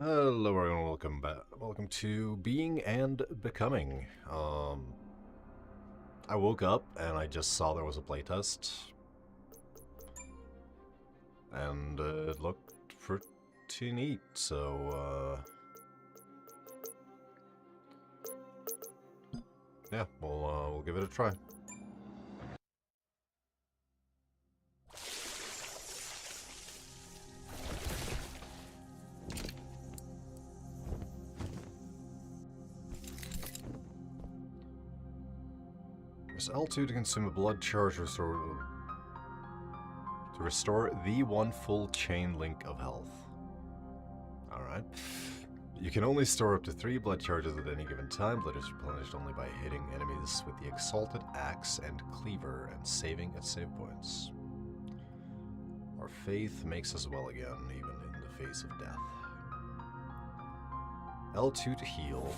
Hello everyone, welcome back. Welcome to Being and Becoming. I woke up and I just saw there was a playtest. And it looked pretty neat, so yeah, we'll give it a try. Press L2 to consume a blood charge to restore the one full chain link of health. Alright. You can only store up to 3 blood charges at any given time. Blood is replenished only by hitting enemies with the Exalted Axe and Cleaver and saving at save points. Our faith makes us well again, even in the face of death. L2 to heal.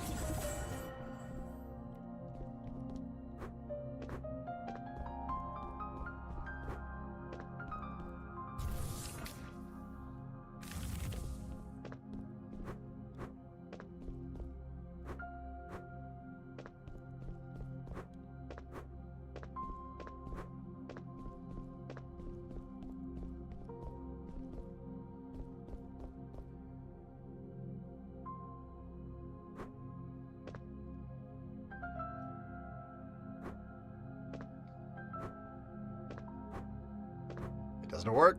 Doesn't work.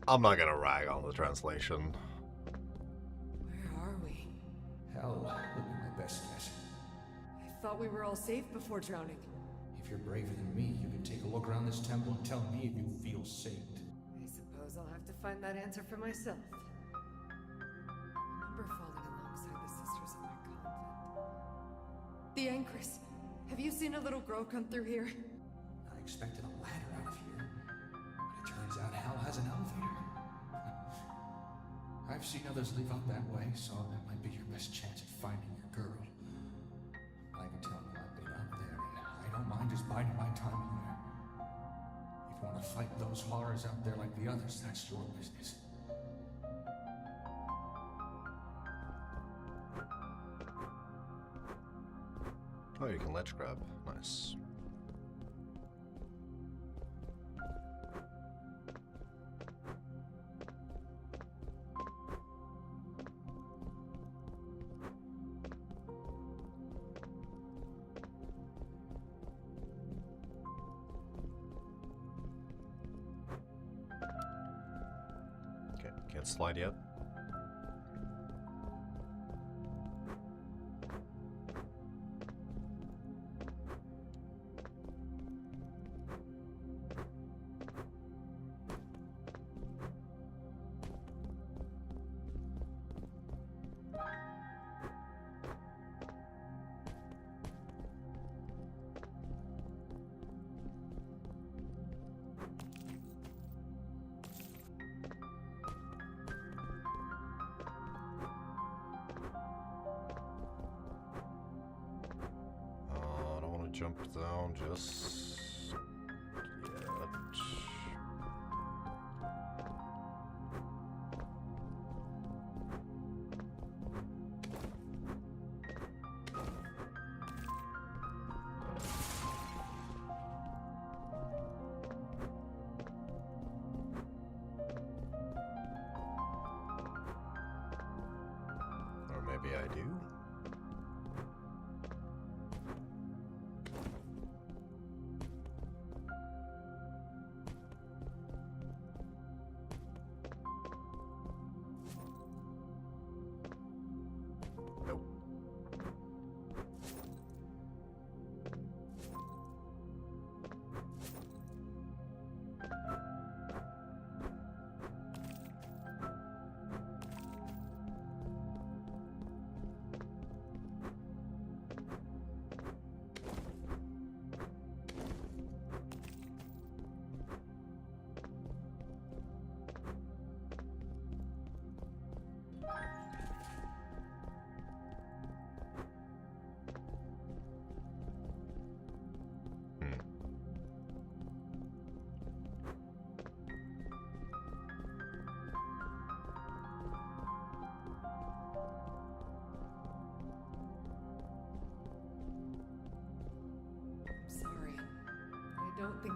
I'm not gonna rag on the translation. Where are we? Hell, would be my best guess. I thought we were all safe before drowning. If you're braver than me, you can take a look around this temple and tell me if you feel safe. I suppose I'll have to find that answer for myself. I remember falling alongside the sisters in my convent. The Anchoress. Have you seen a little girl come through here? I expected a ladder out of here, but it turns out hell has an elevator. I've seen others leave out that way, so that might be your best chance at finding your girl. I can tell you I've been out there, and I don't mind just biding my time in there. If you want to fight those horrors out there like the others, that's your business. Oh, you can ledge grab. Nice. Okay, can't slide yet. I don't want to jump down just yet. Or maybe I do? Nope.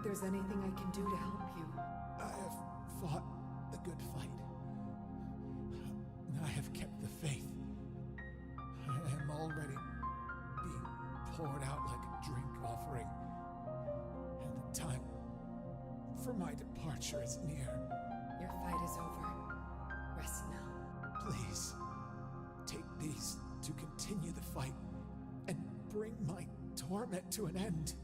there's anything I can do to help you. I have fought the good fight. I have kept the faith. I am already being poured out like a drink offering. And the time for my departure is near. Your fight is over. Rest now. Please, take these to continue the fight and bring my torment to an end.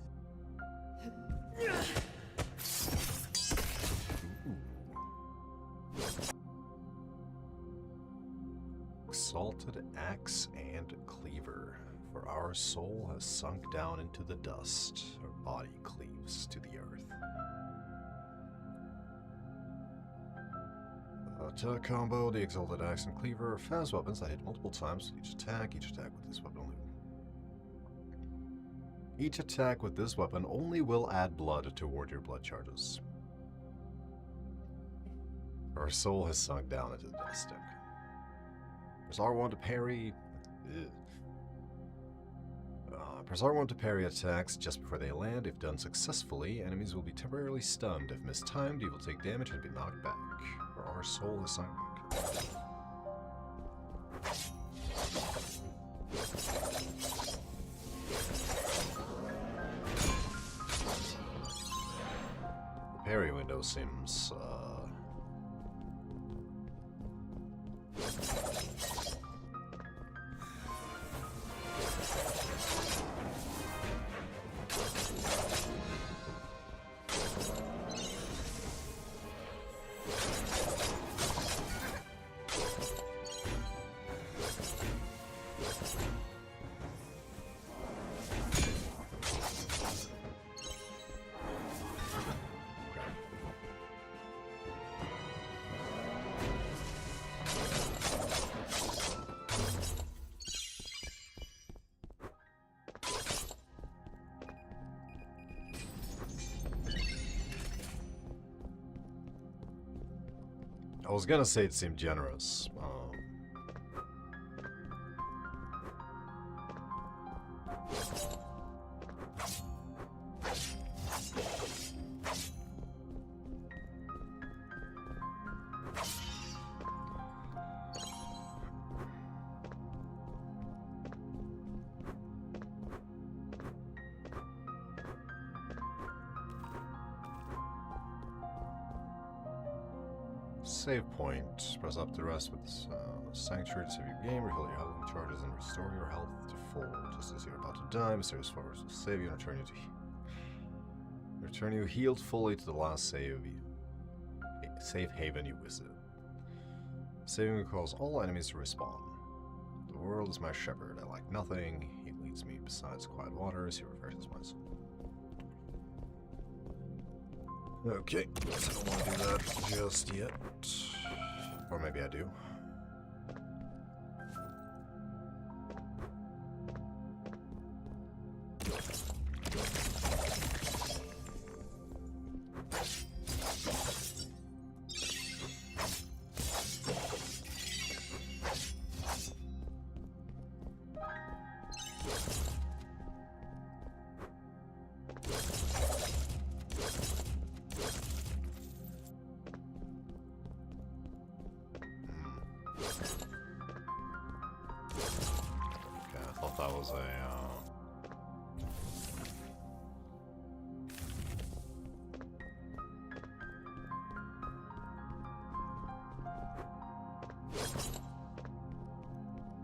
Exalted axe and cleaver. For our soul has sunk down into the dust, our body cleaves to the earth. Attack combo, the Exalted Axe and Cleaver are fast weapons that hit multiple times with each attack with this weapon only. Each attack with this weapon only will add blood toward your blood charges. Our soul has sunk down into the dust stick. Press R1 to parry. Press R1 to parry attacks just before they land. If done successfully, enemies will be temporarily stunned. If mistimed, you will take damage and be knocked back. For our soul is sunk. The parry window seems I was gonna say it seemed generous. Save point. Press up to rest with Sanctuary to save your game, refill your healing charges, and restore your health to full. Just as you're about to die, mysterious force will save you and return you healed fully to the last safe haven you visit. Saving will cause all enemies to respawn. The world is my shepherd. I lack nothing. He leads me besides quiet waters. He refreshes my soul. Okay, guess I don't want to do that just yet. Or maybe I do. That was a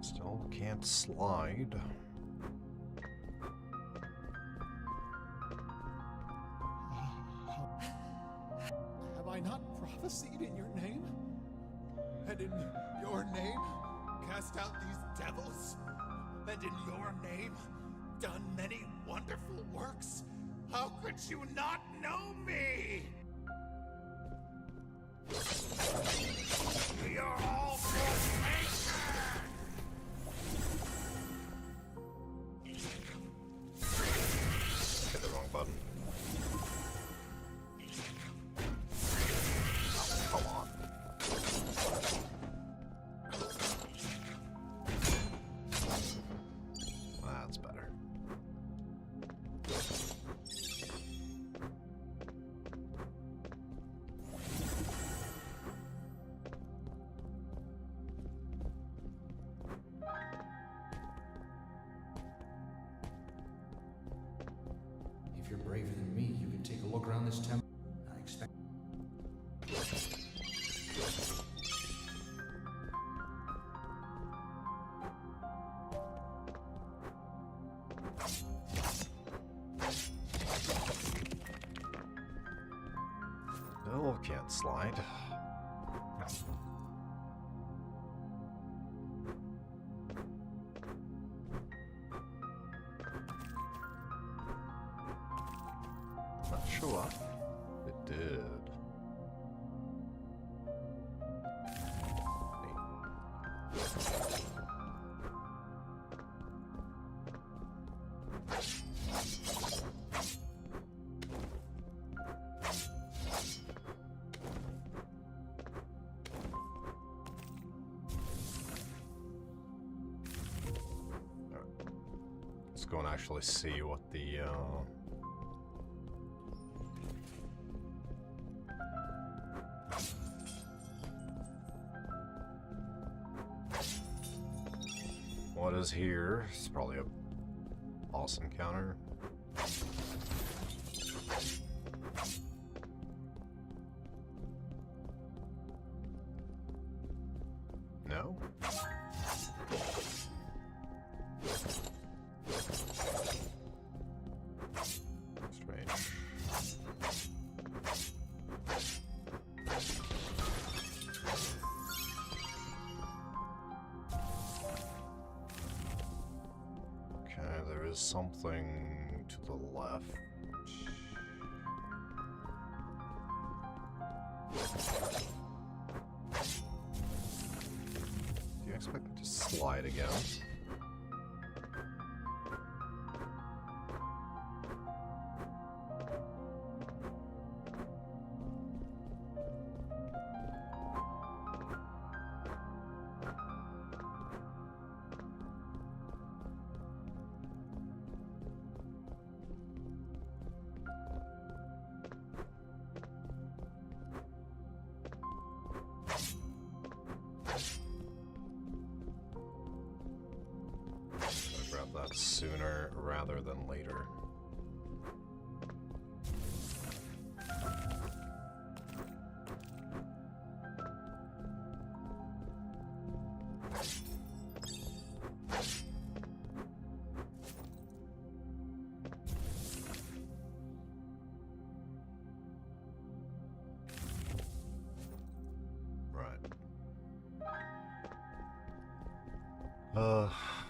still can't slide. Have I not prophesied in your name? And in your name cast out these devils? And in your name done many wonderful works? How could you not know me? We are all forsaken! Hit the wrong button. Come on. That's better. around this temple. I expect. No, can't slide. Not sure. It did. Let's go and actually see what the what is here? It's probably a boss encounter. No? Strange. Okay, there is something to the left. Do you expect it to slide again? I'll grab that sooner rather than later.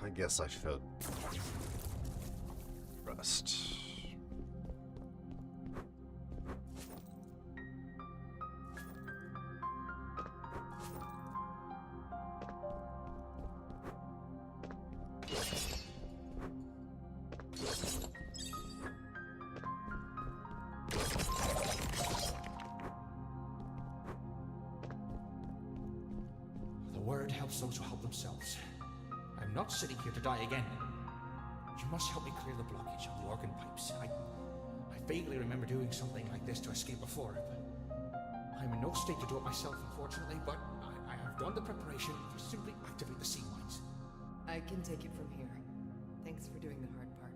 I guess I should rest. The word helps those who help themselves. I'm not sitting here to die again. You must help me clear the blockage on the organ pipes. I vaguely remember doing something like this to escape before, but I'm in no state to do it myself, unfortunately, but I have done the preparation to simply activate the sea mines. I can take it from here. Thanks for doing the hard part.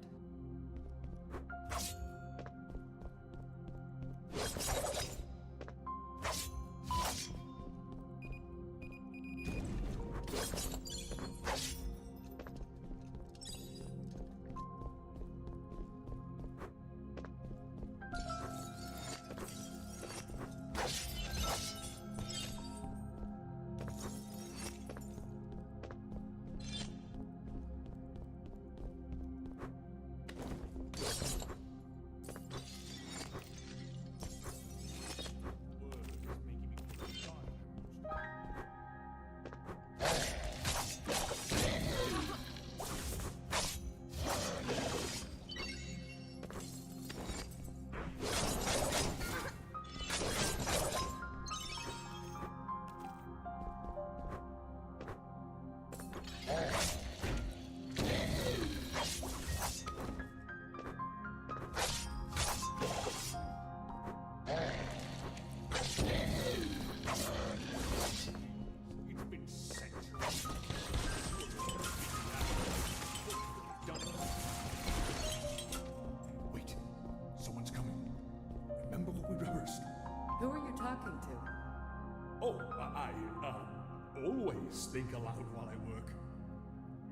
always think aloud while I work.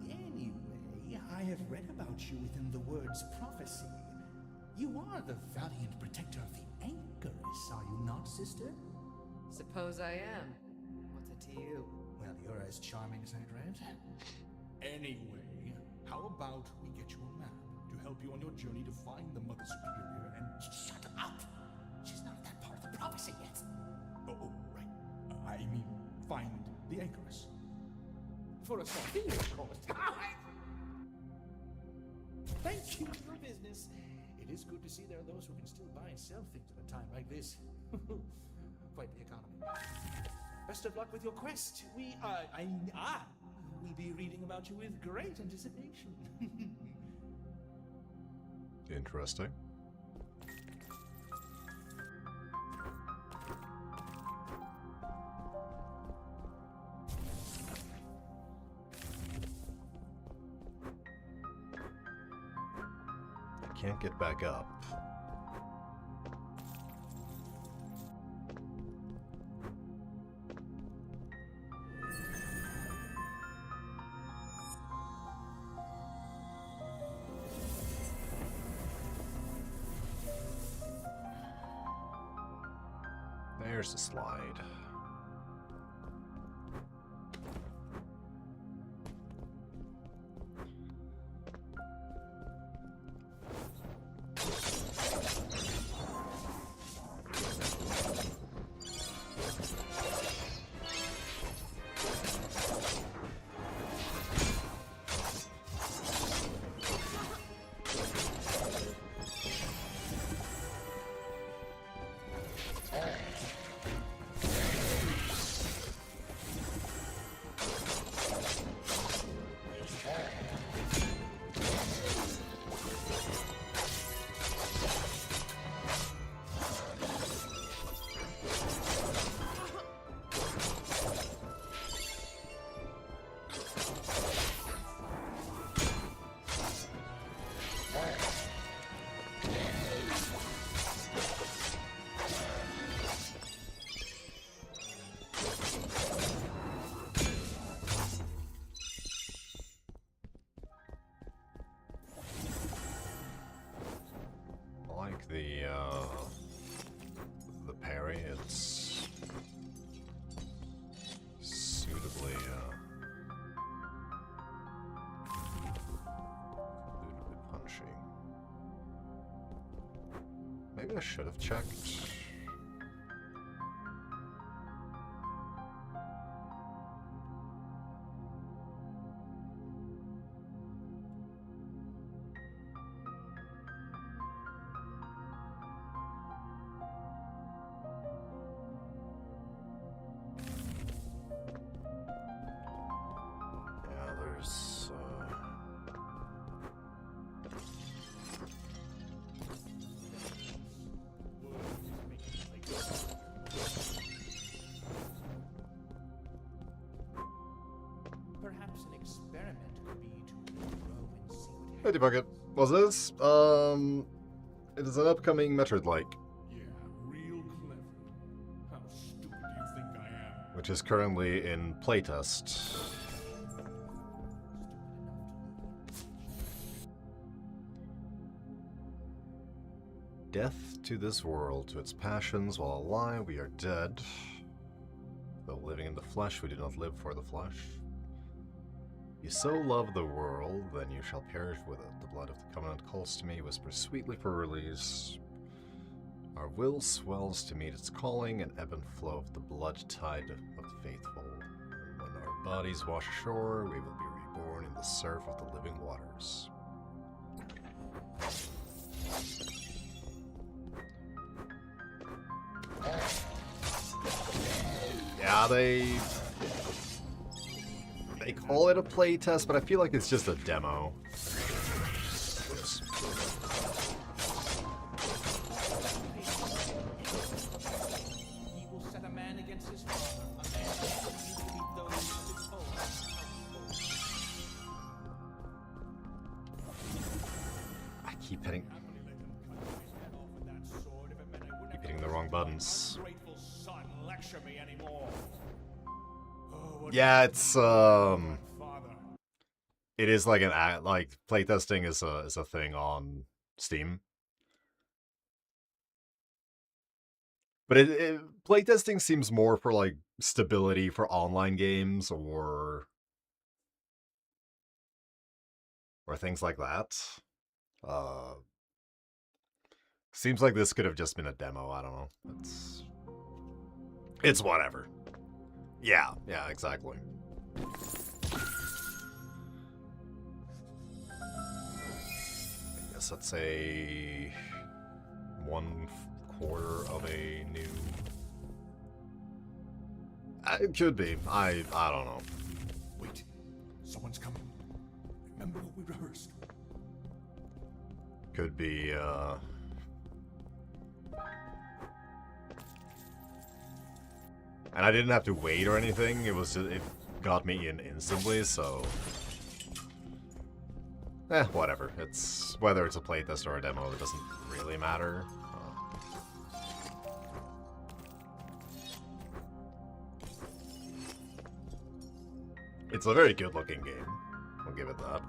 Anyway, I have read about you within the words prophecy. You are the valiant protector of the Anchoress, are you not, sister? Suppose I am. What's it to you? Well, you're as charming as I'd read. Anyway, how about we get you a map to help you on your journey to find the Mother Superior and... Shut up! She's not that part of the prophecy yet. Oh, right. I mean, find the Anchoress. For a small fee, of course. Thank you for your business. It is good to see there are those who can still buy and sell things at a time like this. Quite the economy. Best of luck with your quest. We'll be reading about you with great anticipation. Interesting. I can't get back up. There's the slide. The parry, it's suitably punchy. Maybe I should have checked. Perhaps an experiment could be to grow and see what Hey, Bucket. What's this? It is an upcoming metroid-like, Yeah, real clever. How stupid do you think I am? which is currently in playtest. Death to this world, to its passions, while alive we are dead. Though living in the flesh, we do not live for the flesh. You so love the world, then you shall perish with it. The blood of the covenant calls to me, whispers sweetly for release. Our will swells to meet its calling, an ebb and flow of the blood tide of the faithful. And when our bodies wash ashore, we will be reborn in the surf of the living waters. Yeah, they call it a playtest, but I feel like it's just a demo. Oops. He will set a man against his father, a man who will be those of his own household. I keep hitting Happily let him cut his head off with that sword if it meant I wouldn't hitting the wrong buttons. ungrateful son lecture me anymore. Oh, Yeah, it's it is like like playtesting is a thing on Steam. But playtesting seems more for like stability for online games or things like that. Uh Seems like this could have just been a demo, I don't know. It's whatever. Yeah, exactly. I guess that's a 1/4 of a new. It could be. I don't know. Wait, someone's coming. Remember what we rehearsed. Could be. And I didn't have to wait or anything. It was just, it got me in instantly, so. Whatever. It's whether it's a playtest or a demo, it doesn't really matter. It's a very good-looking game. I'll give it that.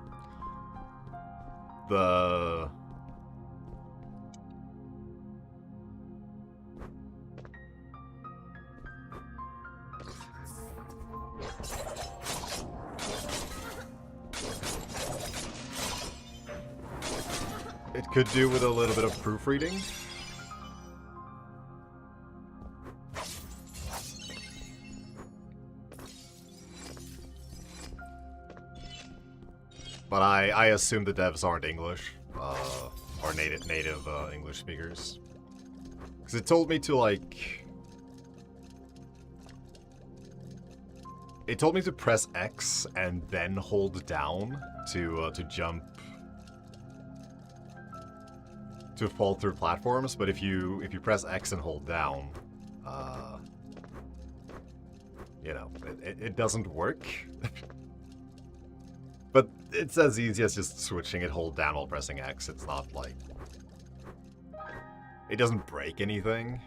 It could do with a little bit of proofreading. But I assume the devs aren't English, or native English speakers. Because it told me to, like... It told me to press X and then hold down to jump... to fall through platforms, but if you press X and hold down, you know, it doesn't work. But it's as easy as just switching it, hold down while pressing X. It's not like... It doesn't break anything.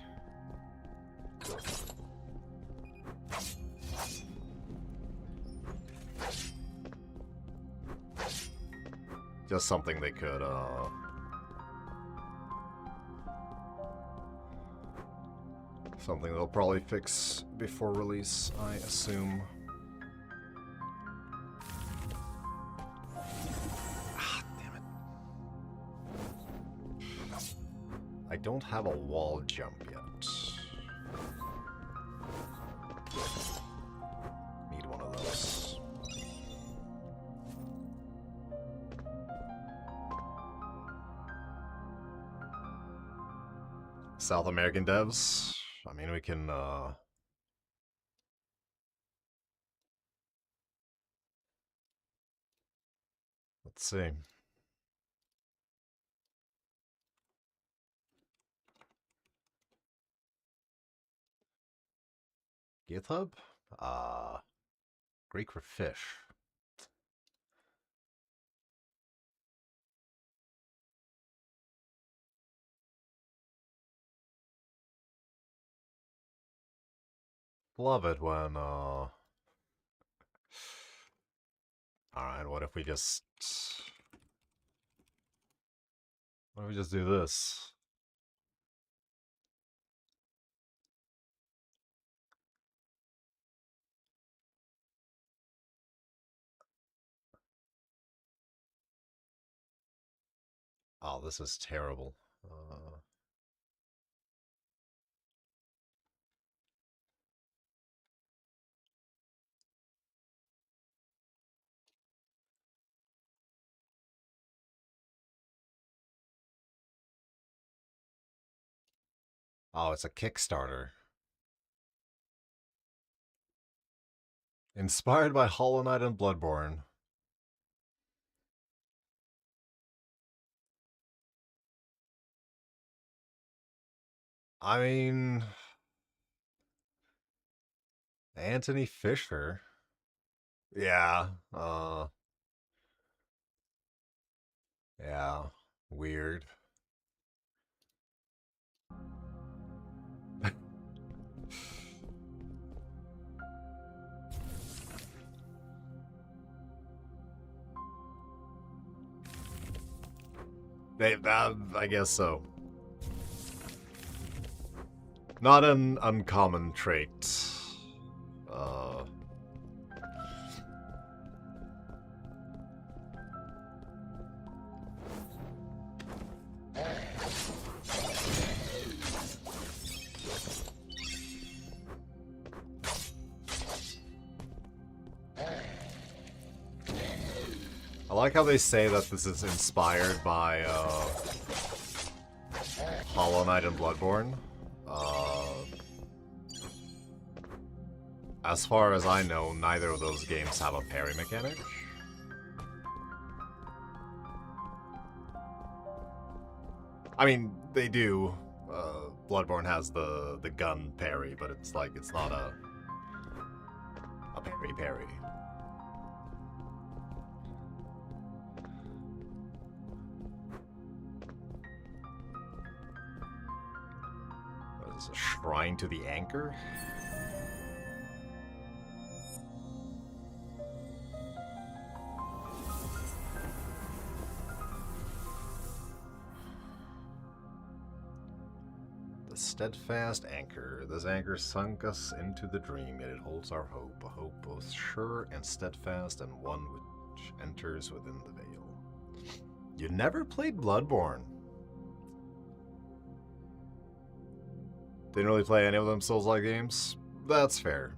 Just something they could, something they'll probably fix before release, I assume. I don't have a wall jump yet. Need one of those. South American devs? I mean, we can, let's see. GitHub? Greek for fish. Love it when, Alright, what if we just... What if we just do this? Oh, this is terrible. Oh, it's a Kickstarter. Inspired by Hollow Knight and Bloodborne. I mean... Anthony Fisher. Yeah, yeah, weird. I guess so. Not an uncommon trait. I like how they say that this is inspired by Hollow Knight and Bloodborne. As far as I know, neither of those games have a parry mechanic. I mean, they do. Bloodborne has the gun parry, but it's like it's not a parry. What is this, a shrine to the anchor? The steadfast anchor. This anchor sunk us into the dream, yet it holds our hope. A hope both sure and steadfast, and one which enters within the veil. You never played Bloodborne. Didn't really play any of them Souls-like games? That's fair.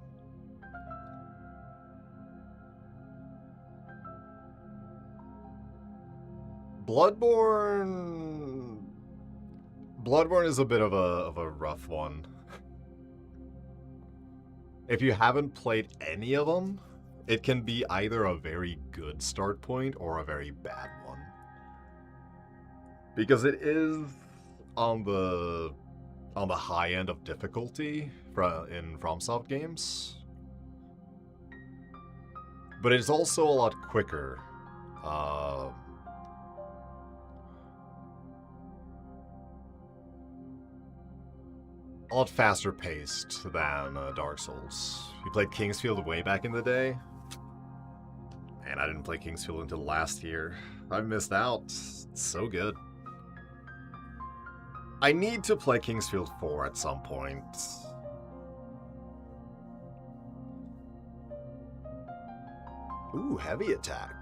Bloodborne is a bit of a rough one. If you haven't played any of them, it can be either a very good start point or a very bad one. Because it is on the high end of difficulty in FromSoft games. But it's also a lot quicker. A lot faster paced than Dark Souls. You played Kingsfield way back in the day? And I didn't play Kingsfield until last year. I missed out. It's so good. I need to play Kingsfield 4 at some point. Ooh, heavy attack.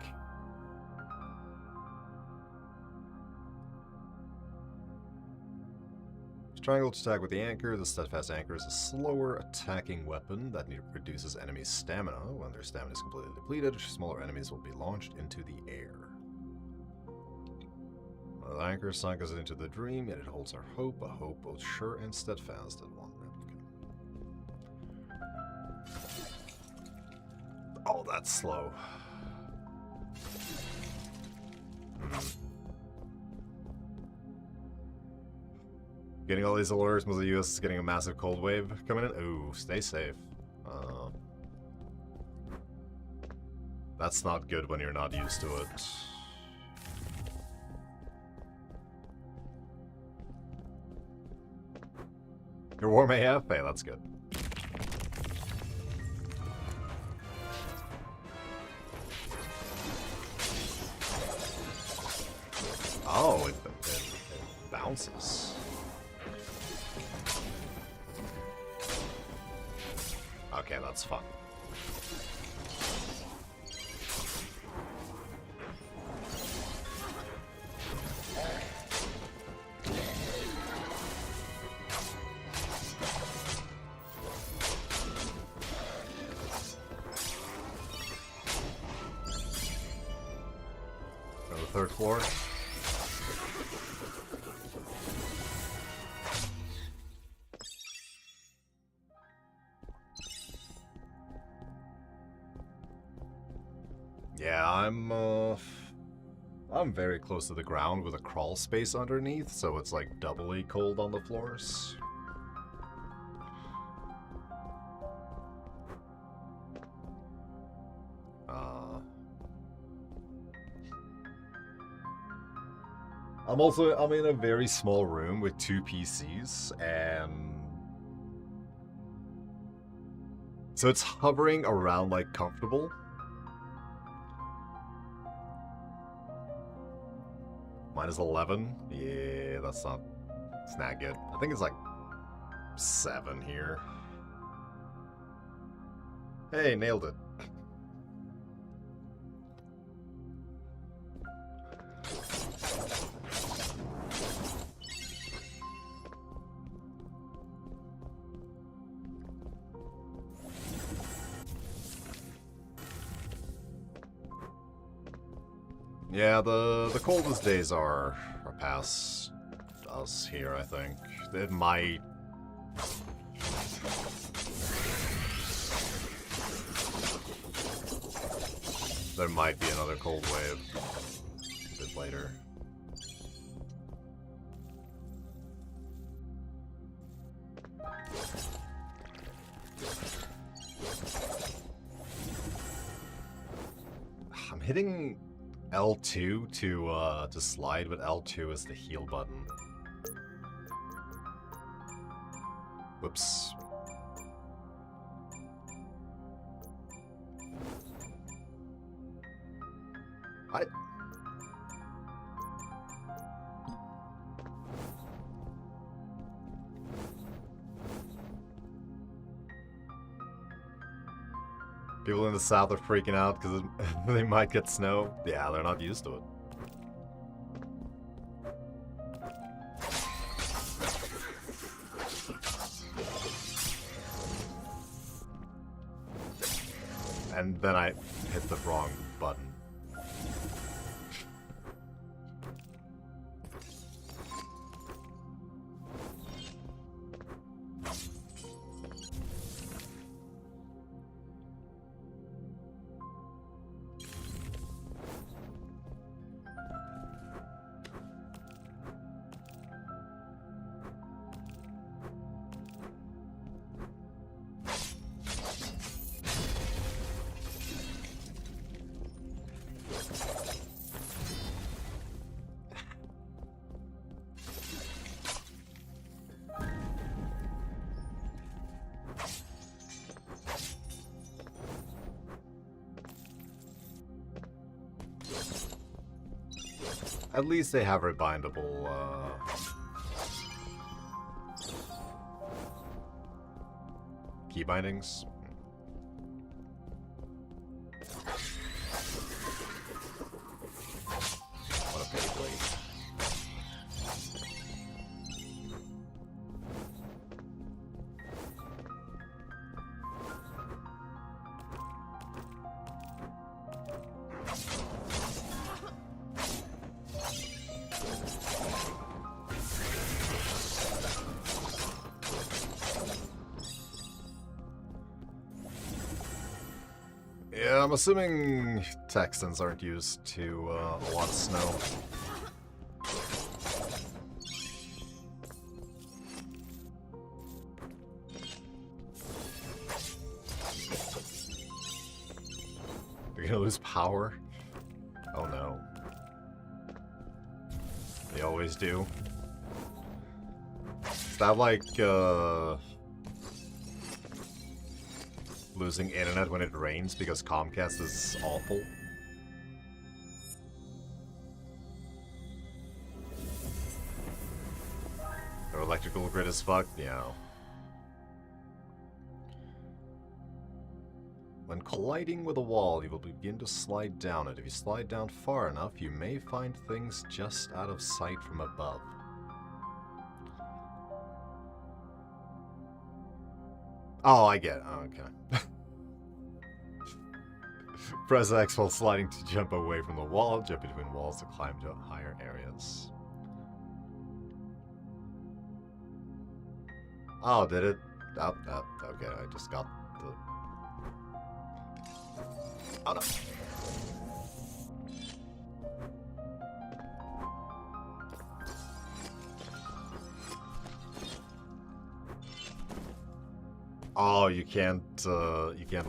Triangle to attack with the anchor. The steadfast anchor is a slower attacking weapon that reduces enemies' stamina. When their stamina is completely depleted, smaller enemies will be launched into the air. The anchor sunk us into the dream, yet it holds our hope, a hope both sure and steadfast at one replica. Oh, that's slow. Getting all these alerts means the US is getting a massive cold wave coming in. Ooh, stay safe. That's not good when you're not used to it. You're warm AF? Hey, that's good. Oh, it bounces. Okay, that's fun. On the third floor. Yeah, I'm very close to the ground with a crawl space underneath, so it's like doubly cold on the floors. I'm in a very small room with 2 PCs, and so it's hovering around like comfortable. Minus 11? Yeah, that's not... It's not good. I think it's like 7 here. Hey, nailed it. Yeah, the coldest days are past us here, I think. It might... There might be another cold wave a bit later. I'm hitting L2 to slide, but L2 is the heal button. Whoops. People in the south are freaking out because they might get snow. Yeah, they're not used to it. And then I hit the wrong button. At least they have rebindable, key bindings. What a Beyblade. Yeah, I'm assuming Texans aren't used to a lot of snow. They're gonna lose power? Oh no. They always do. Is that like, losing internet when it rains because Comcast is awful? Their electrical grid is fucked? Yeah. When colliding with a wall, you will begin to slide down it. If you slide down far enough, you may find things just out of sight from above. Oh, I get it. Oh, okay. Press X while sliding to jump away from the wall. Jump between walls to climb to higher areas. Oh, did it? Oh, okay, I just got the... Oh, no. Oh, you can't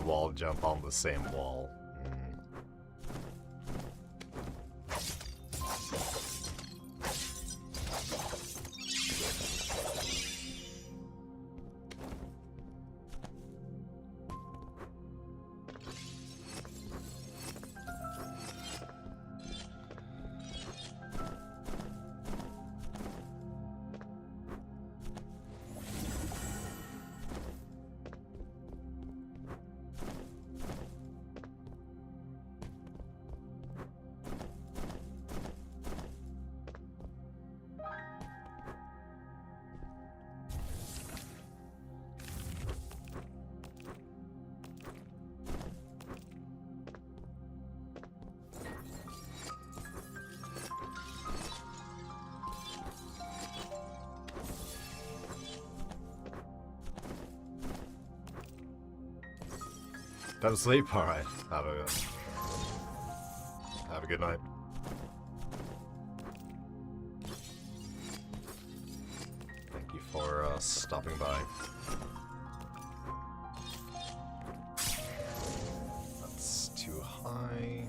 wall jump on the same wall. Go to sleep? Alright. Have a good night. Thank you for stopping by. That's too high.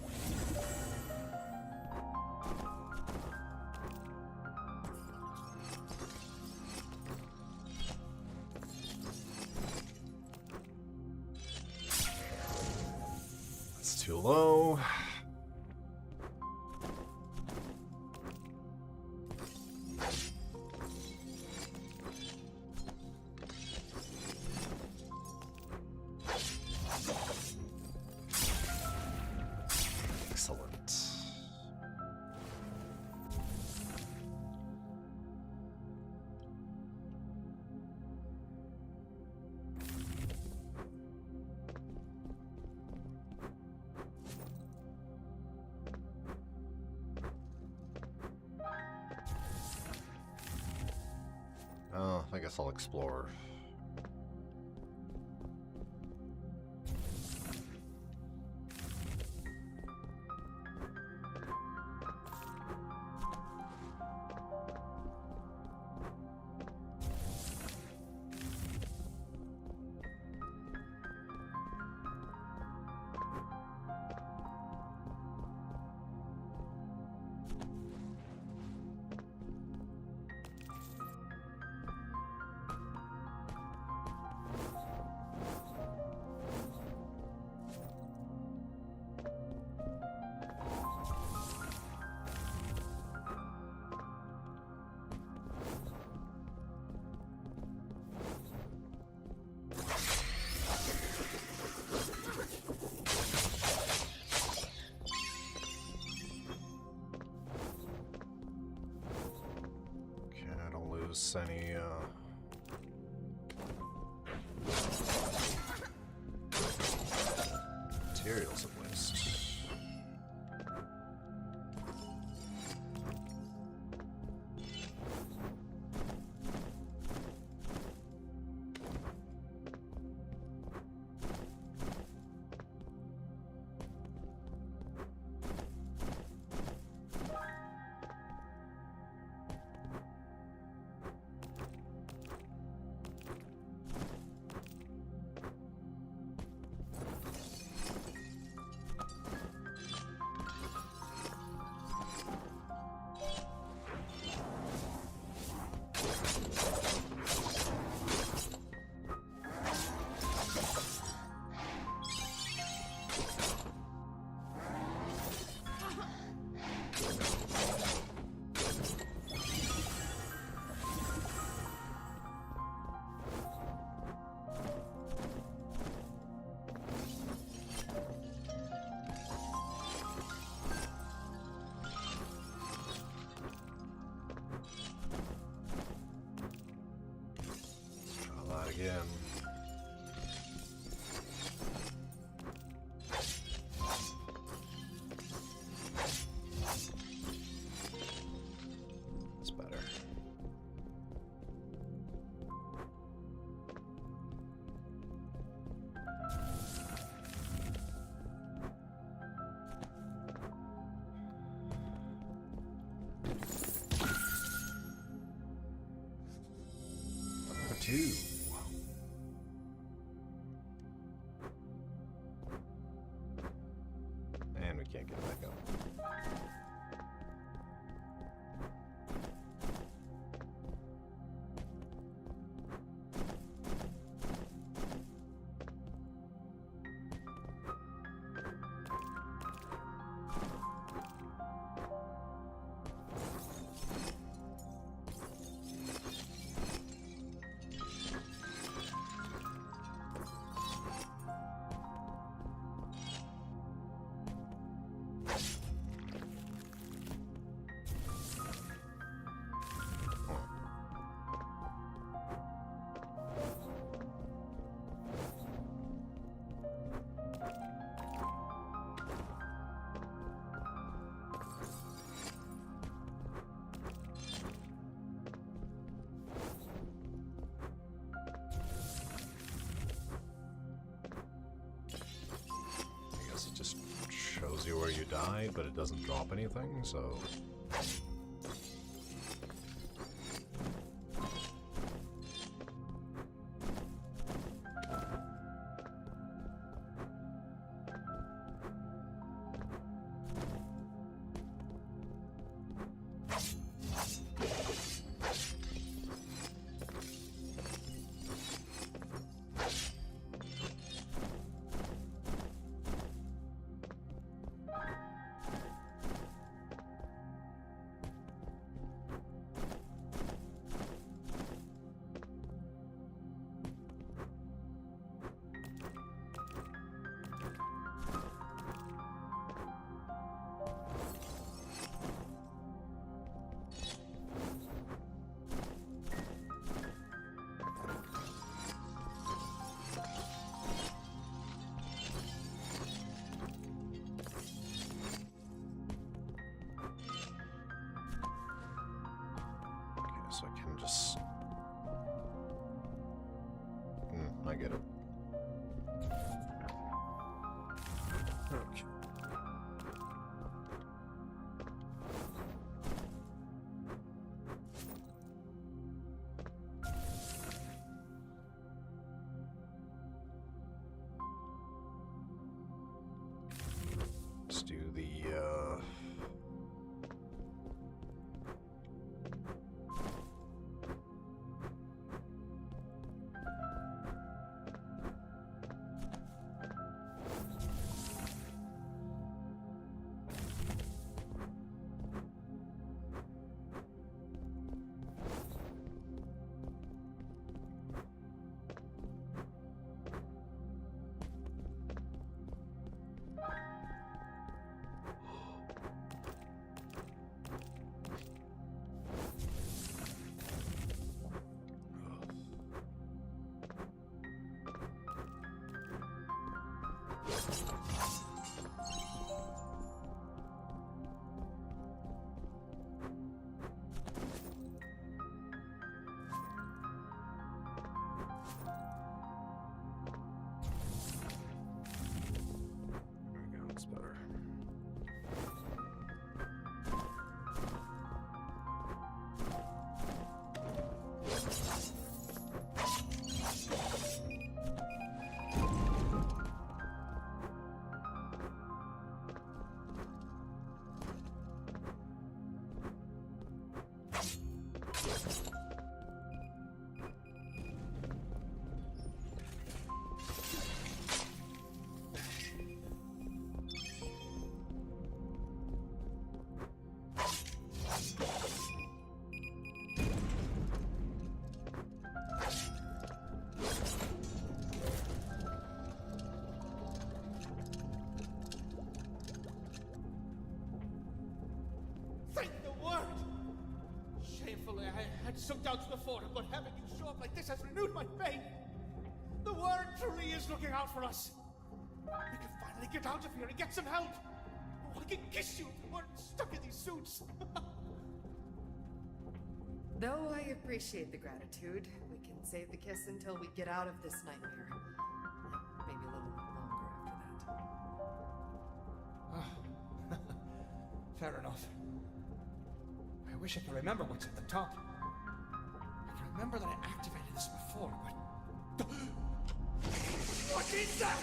That's too low. Excellent. Oh, I guess I'll explore. Okay, I don't lose any materials at least. Try that again. It's better. Number 2. And we can't get back up. you die, but it doesn't drop anything, so... So I can just... I get it. Okay. Let's do the, there we go, it's better. Thank the word! Shamefully, I had some doubts before, but having you show up like this has renewed my faith. The word truly is looking out for us. We can finally get out of here and get some help. Oh, I can kiss you if we weren't stuck in these suits. Though I appreciate the gratitude, we can save the kiss until we get out of this nightmare. Maybe a little longer after that. Fair enough. I wish I could remember what's at the top. I can remember that I activated this before, but... What is that?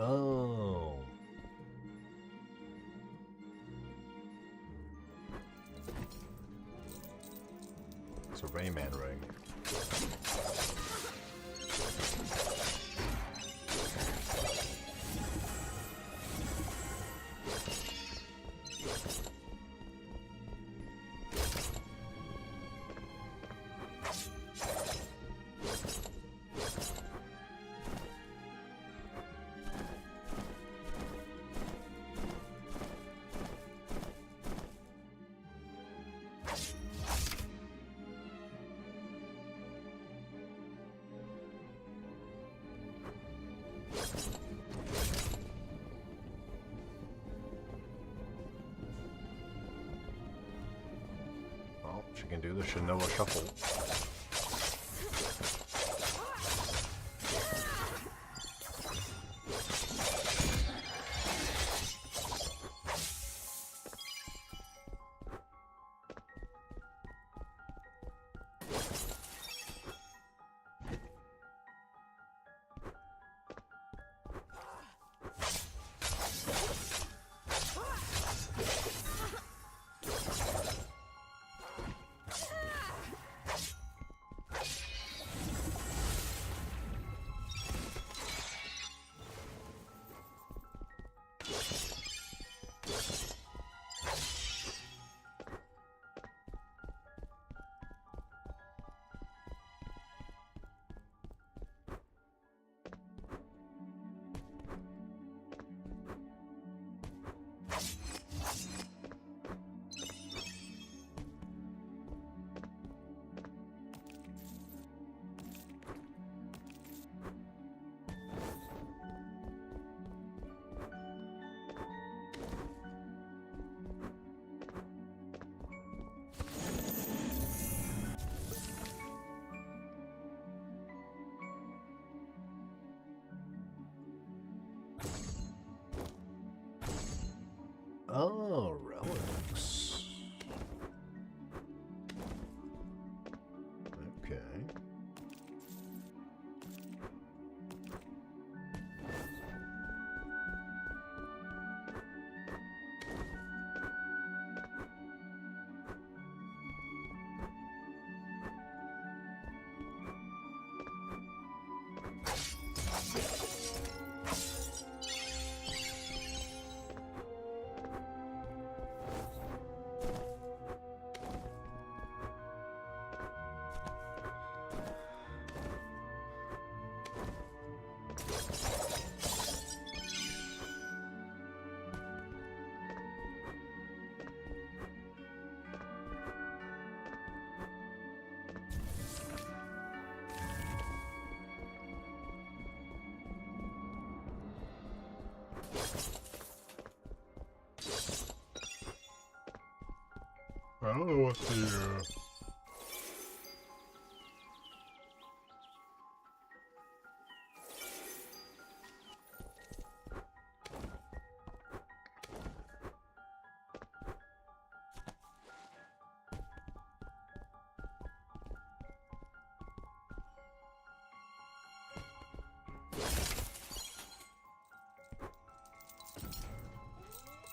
Oh. It's a Rayman ring. Well, she can do the Shinoa Shuffle. Oh, relics. Okay. I don't know what the,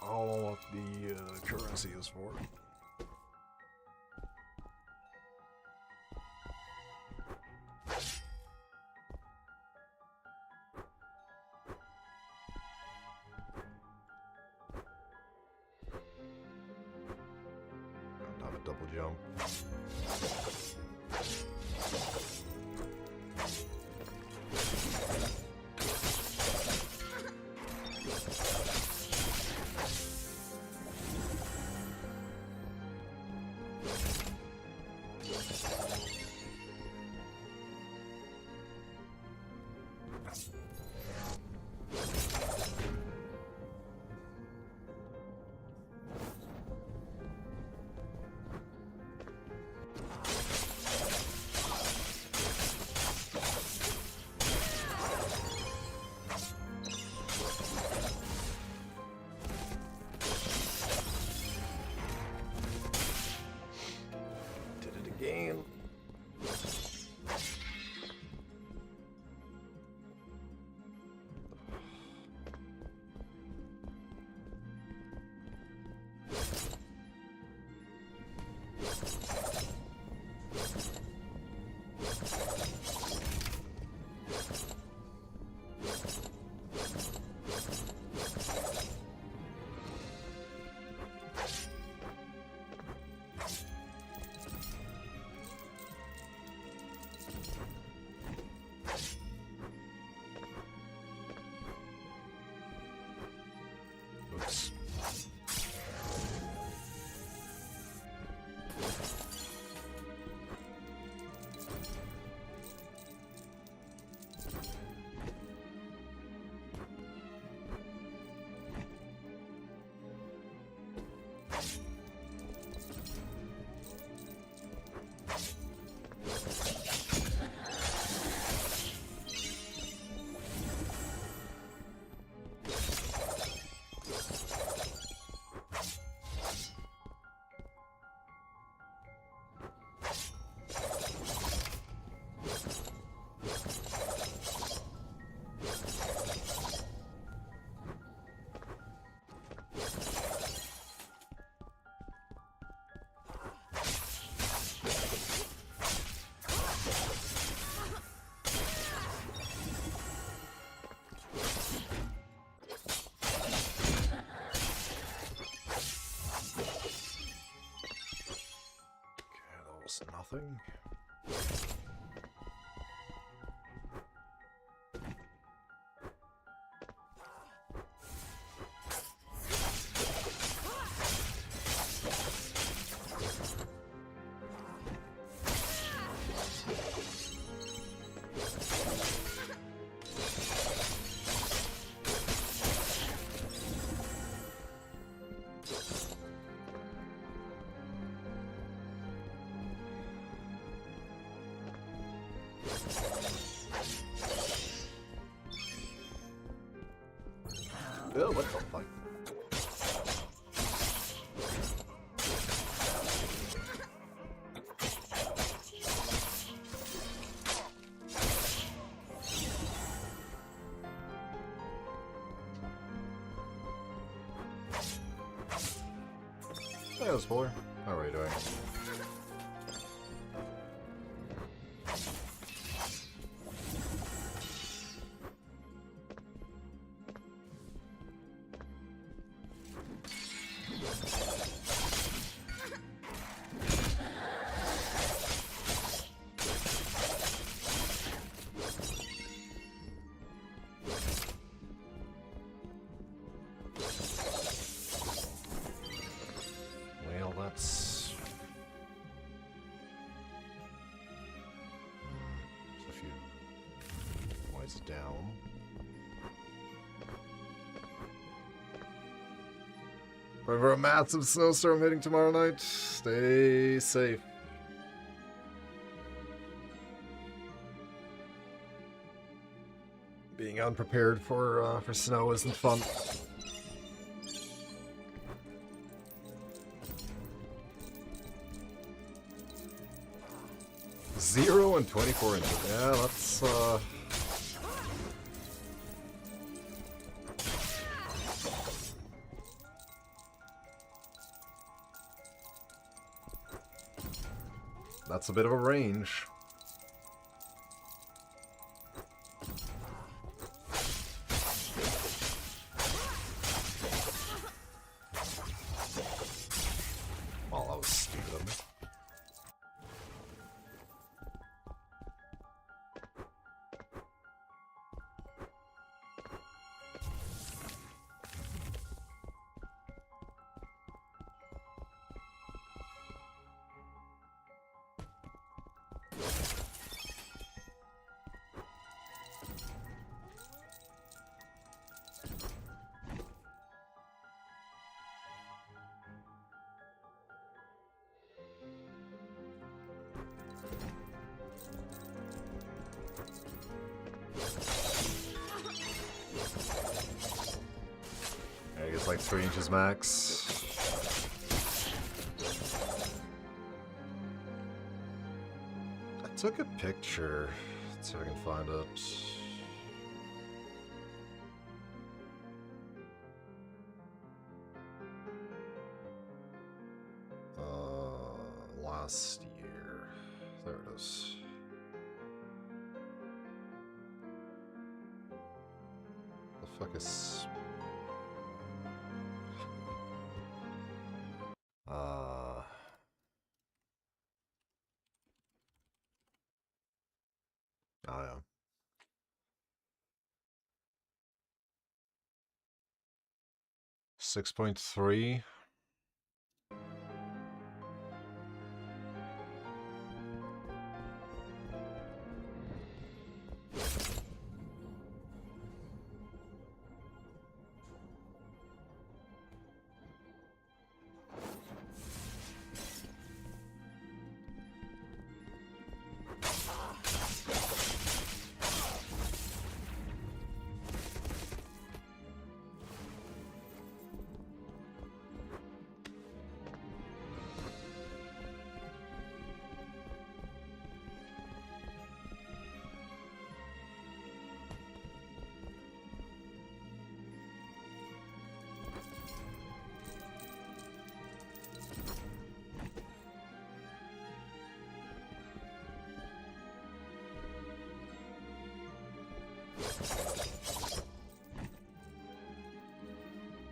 I don't know what the currency is for. Don't have a double jump. Did it again. nothing. Oh, what the fuck? Hey, those four. How are you doing? Well, that's... a few points down. Remember a massive snowstorm hitting tomorrow night? Stay safe. Being unprepared for snow isn't fun. 0 and 24 inches. Yeah, that's that's a bit of a range. Well, that was stupid of me. I guess like 3 inches max. I took a picture. Let's see if I can find it. Last year. There it is. The fuck is... Oh, yeah. $6.3.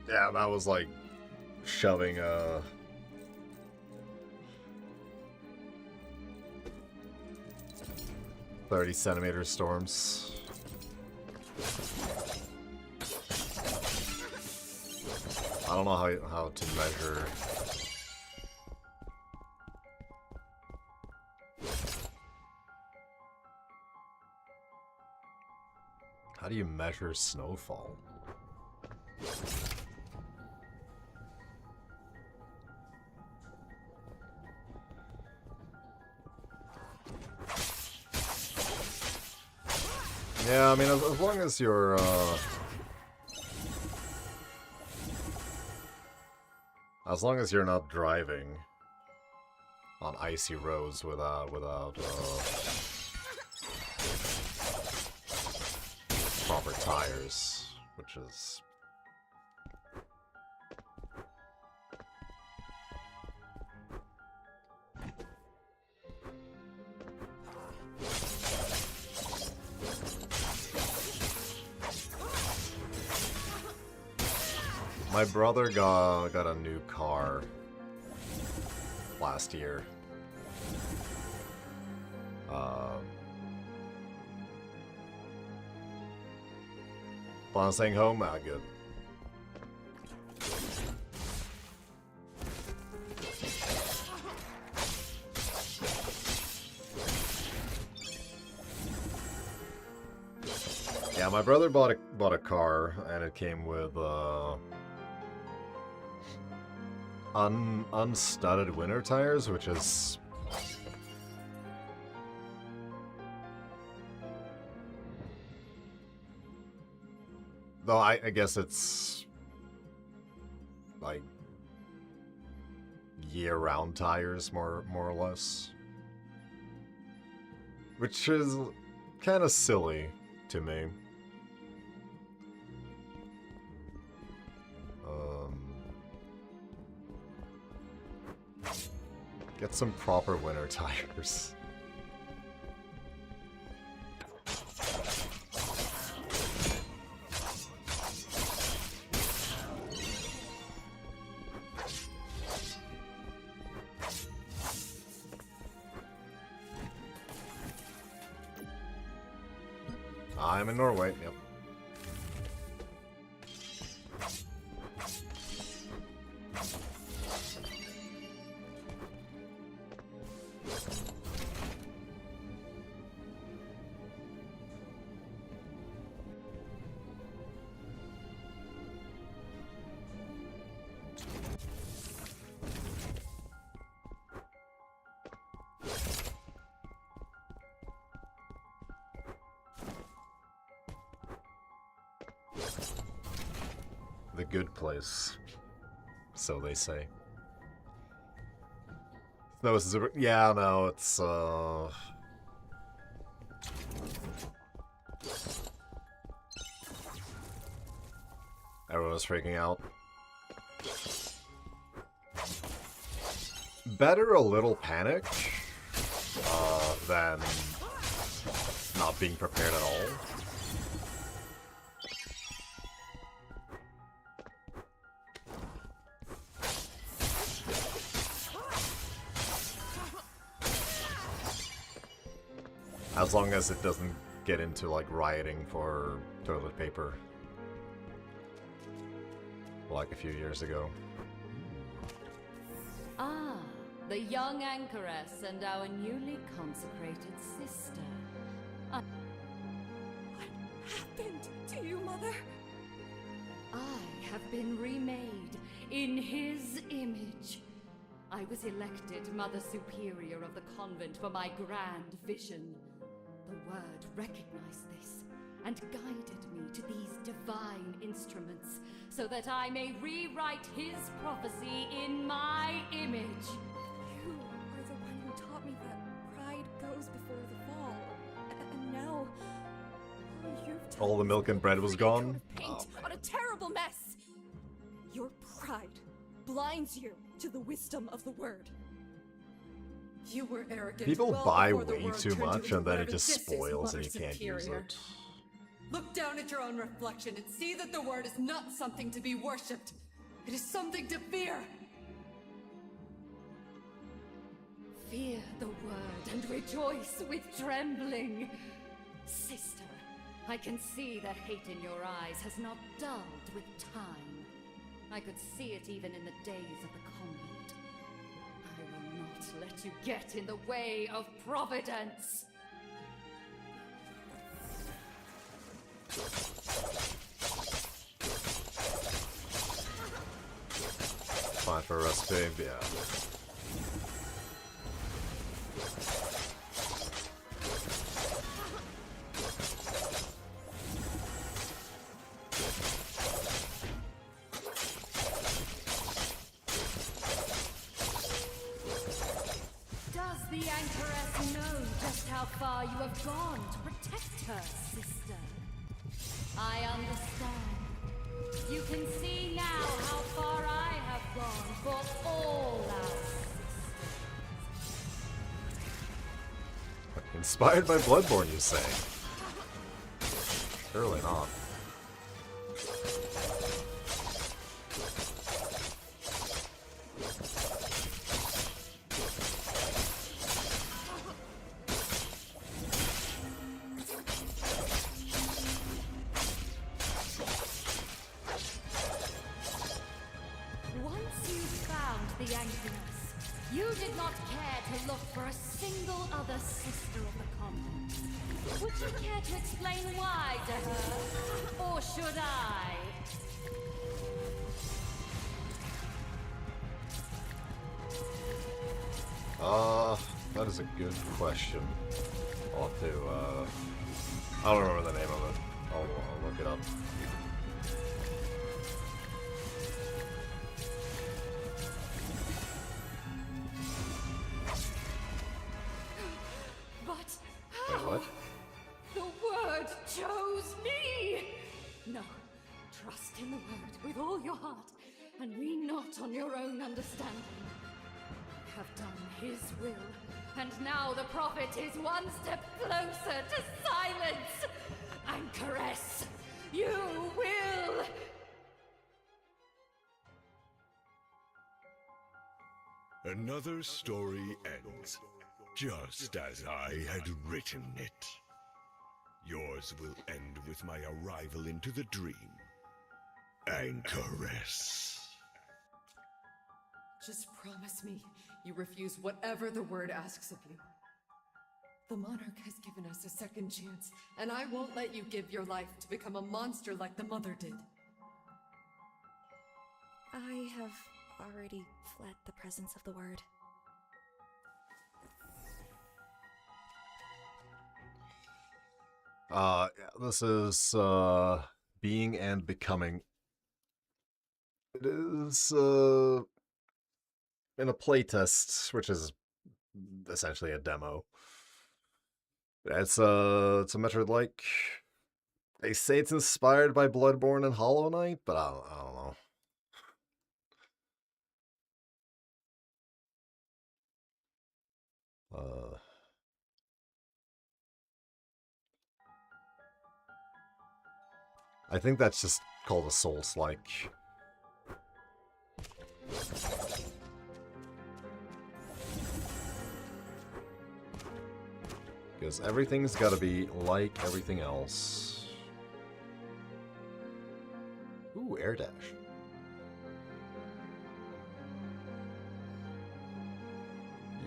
Yeah, that was like shoving 30-centimeter storms. I don't know how to measure. How do you measure snowfall? Yeah, I mean, as long as you're, as long as you're not driving on icy roads without proper tires, which is... My brother got a new car last year. Plan on staying home? Ah, good. Yeah, my brother bought a car, and it came with unstudded winter tires, which is though I guess it's like year-round tires, more or less, which is kind of silly to me. Get some proper winter tires. I'm in Norway, yep. The good place, so they say. No, it's yeah, no, it's everyone was freaking out. Better a little panic than not being prepared at all. As long as it doesn't get into, like, rioting for toilet paper. Like a few years ago. Ah, the young anchoress and our newly consecrated sister. What happened to you, Mother? I have been remade in his image. I was elected Mother Superior of the convent for my grand vision. The Word recognized this and guided me to these divine instruments so that I may rewrite his prophecy in my image. You are the one who taught me that pride goes before the fall. And now... you've All the milk and bread was gone? Paint on a terrible mess! Your pride blinds you to the wisdom of the Word. You were arrogant. People well buy before the way world too turned you much into and then it whatever just this is, spoils and you Mother can't use Superior. it. Look down at your own reflection and see that the Word is not something to be worshipped. It is something to fear. fear the word and rejoice with trembling. Sister, I can see the hate in your eyes has not dulled with time. I could see it even in the days of the convent. I will not let you get in the way of Providence. Fine for a recipe, yeah. Does the Anchoress know just how far you have gone to protect her, sister? I understand. You can see now how far I have gone for all our sisters. Inspired by Bloodborne, you say? Surely not. Once you found the Anchoress, you did not care to look for a single other sister of the convent. Would you care to explain why to her? Or should I? That is a good question. I'll have to, I don't remember the name of it. I'll look it up. But Wait, how? what? The word chose me! No, trust in the word with all your heart, and lean not on your own understanding. I have done his will, and now the prophet is one step closer to silence! Anchoress, you will! Another story ends, just as I had written it. Yours will end with my arrival into the dream. Anchoress. Just promise me you refuse whatever the word asks of you. The monarch has given us a second chance, and I won't let you give your life to become a monster like the mother did. I have already fled the presence of the word. This is, Being and Becoming. It is, in a playtest, which is essentially a demo. It's a metroid-like. They say it's inspired by Bloodborne and Hollow Knight, but I don't know. I think that's just called a Souls-like. Because everything's gotta be like everything else. Ooh, air dash.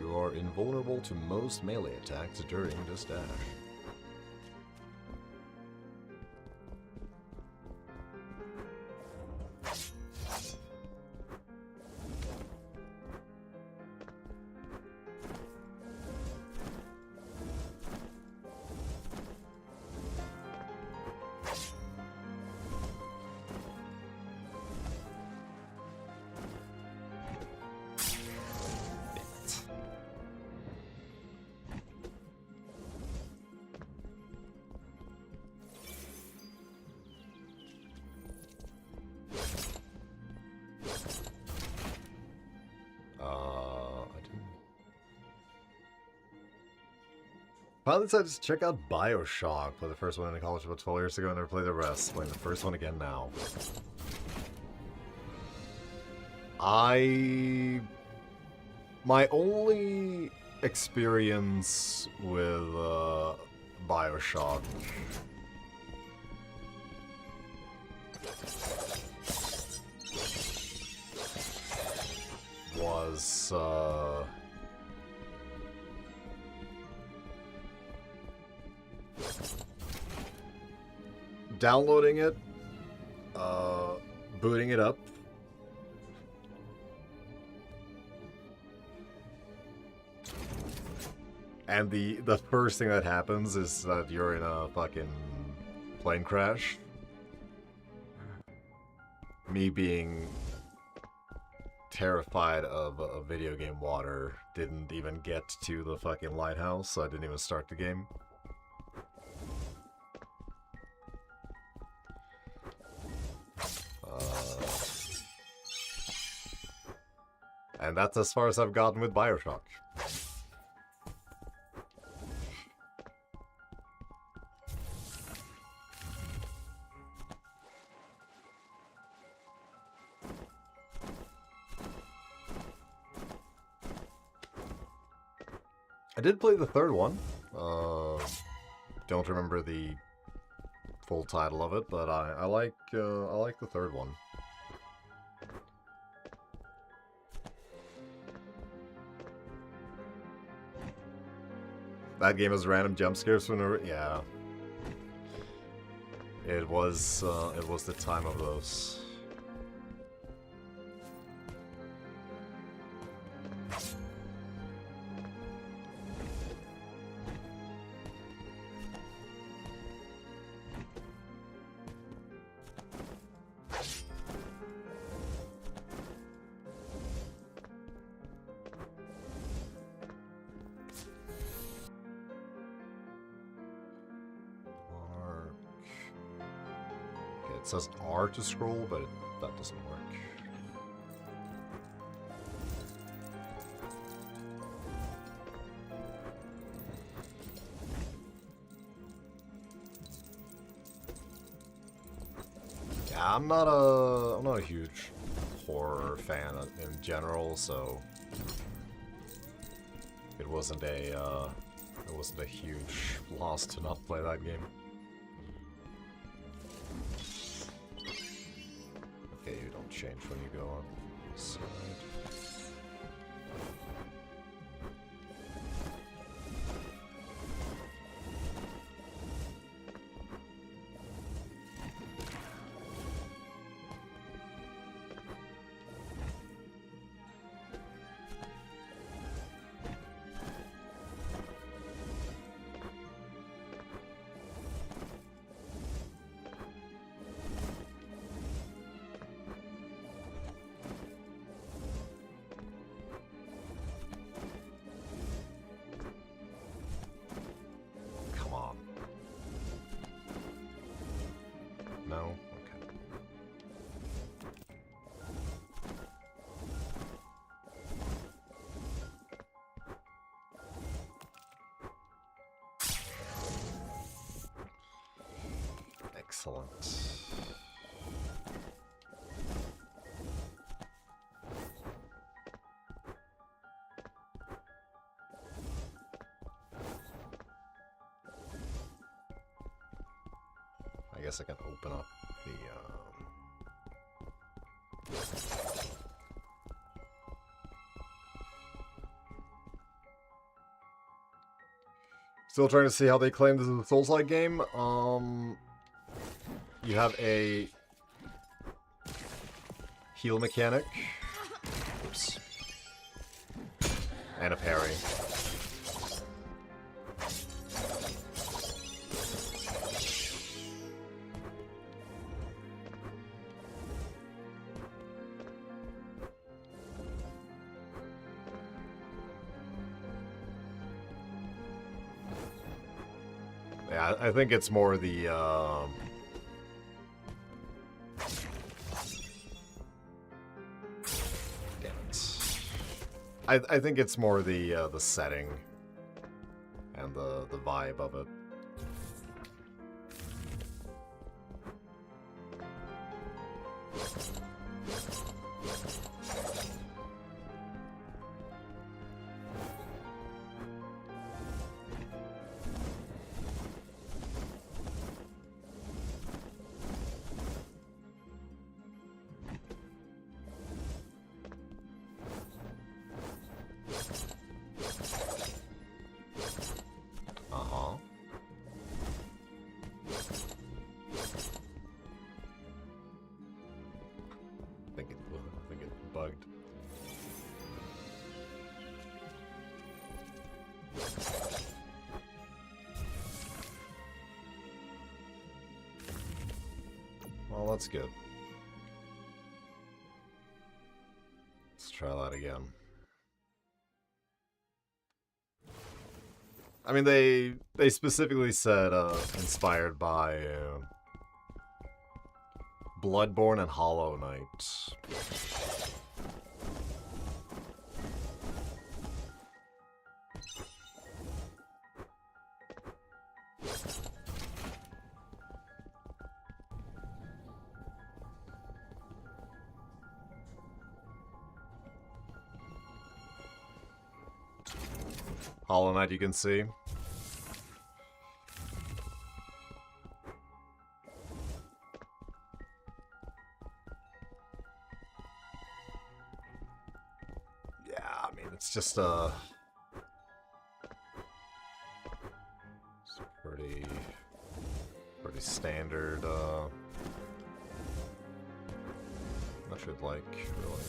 You are invulnerable to most melee attacks during this dash. Finally decided to check out BioShock. Played the first one in college about 12 years ago and never played the rest. Playing the first one again now. My only experience with Bioshock was downloading it, booting it up, and the first thing that happens is that you're in a fucking plane crash. Me being terrified of a video game water didn't even get to the fucking lighthouse, so I didn't even start the game. And that's as far as I've gotten with Bioshock. I did play the third one. Don't remember the full title of it, but I like the third one. That game has random jump scares whenever, yeah. It was the time of those. It says R to scroll, but that doesn't work. Yeah, I'm not a huge horror fan in general, so it wasn't a huge loss to not play that game. Okay, you don't change when you go on the side. No? Okay. Excellent. I guess I can open up the, Still trying to see how they claim this is a Souls-like game. You have a heal mechanic. Oops. And a parry. Yeah, I think it's more the, damn it. I think it's more the setting and the vibe of it. Well, that's good. Let's try that again. I mean, they specifically said inspired by Bloodborne and Hollow Knight. Hollow Knight, you can see. Yeah, I mean, it's just it's pretty standard metroid-like, really.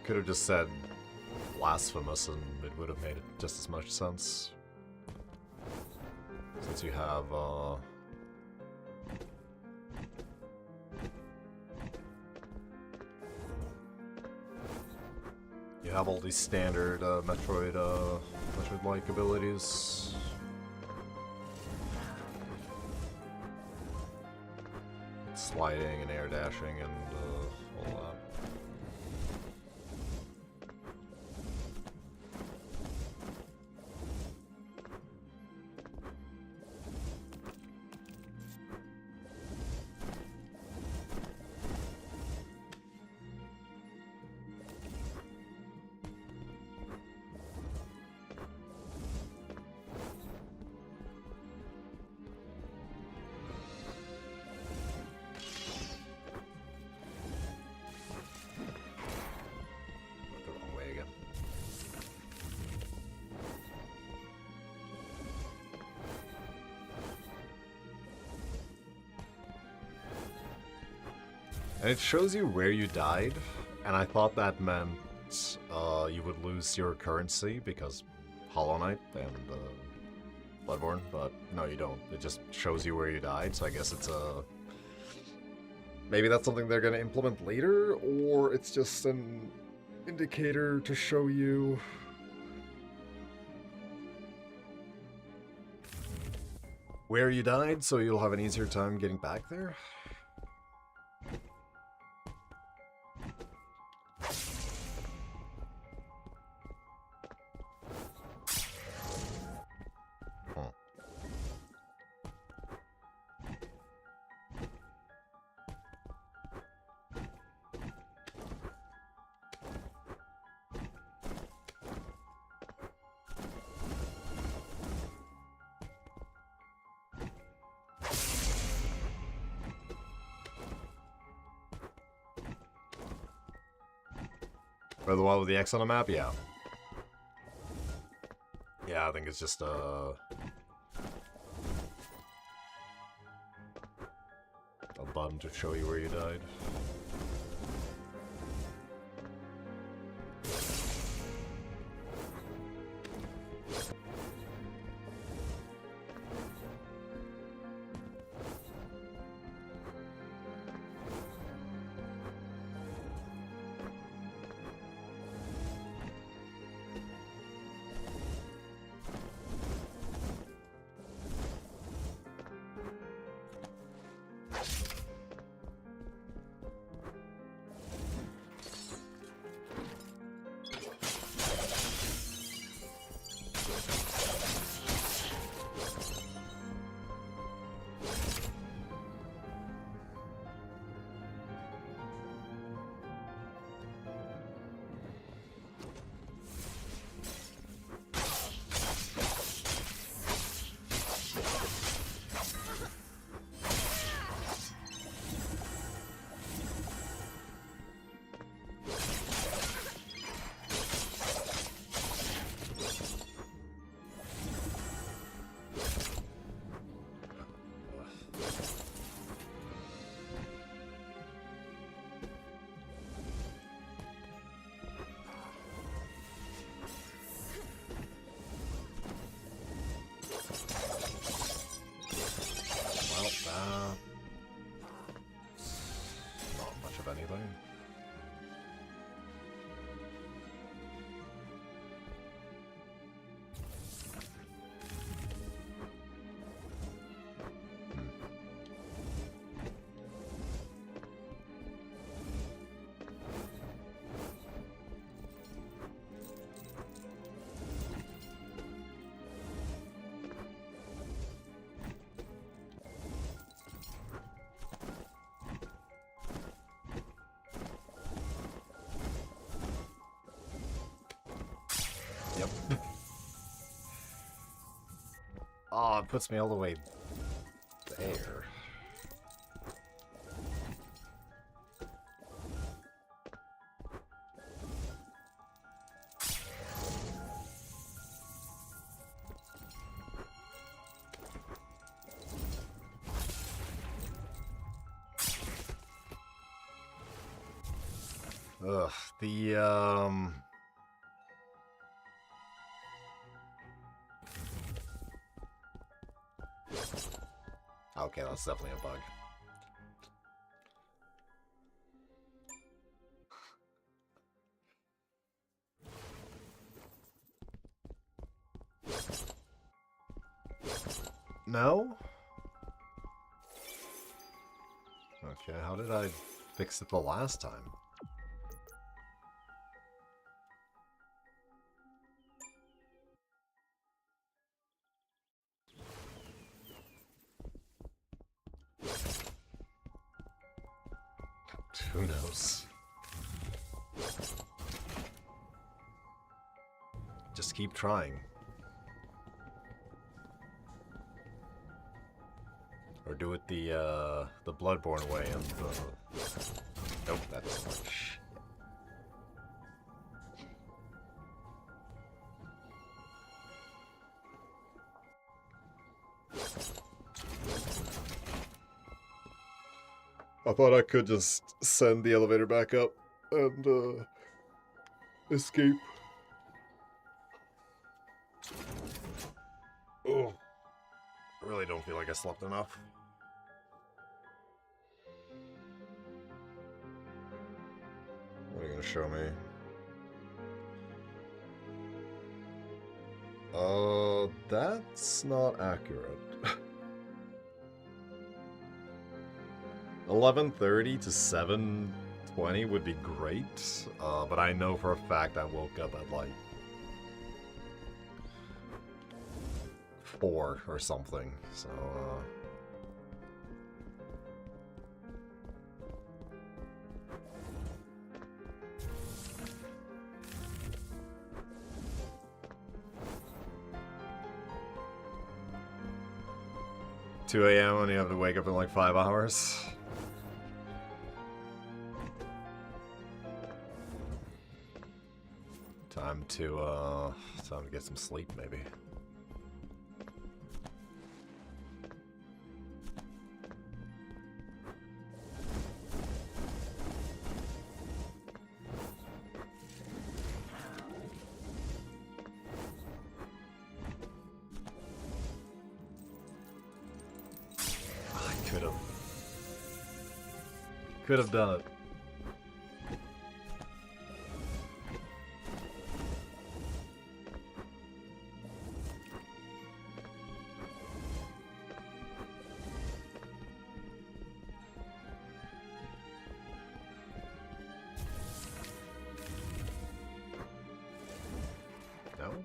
Could have just said blasphemous and it would have made it just as much sense. Since you have, you have all these standard Metroid-like abilities. Sliding and air dashing and all that. And it shows you where you died, and I thought that meant you would lose your currency because Hollow Knight and Bloodborne, but no, you don't. It just shows you where you died, so I guess it's a... Maybe that's something they're going to implement later, or it's just an indicator to show you... where you died, so you'll have an easier time getting back there? Or the one with the X on the map? Yeah. Yeah, I think it's just a button to show you where you died. if anything. Yep. Oh, it puts me all the way there. Ugh, okay, that's definitely a bug. No? Okay, how did I fix it the last time? Who knows? Just keep trying. Or do it the Bloodborne way and the... Nope, that's too much. I thought I could just send the elevator back up and escape. Oh, I really don't feel like I slept enough. What are you gonna show me? That's not accurate. 11:30 to 7:20 would be great, but I know for a fact I woke up at like 4 or something, so 2 a.m. and you have to wake up in like 5 hours. Time to get some sleep, maybe. Could have done it. No?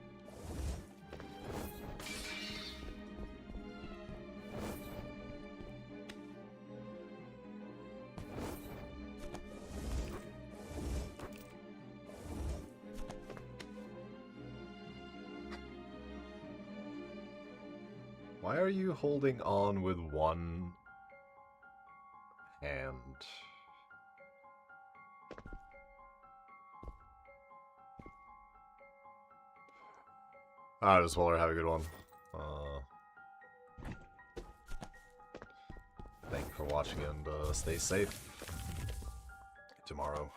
Why are you holding on with one hand? Alright, Swiller, have a good one. Thank you for watching and stay safe. Tomorrow.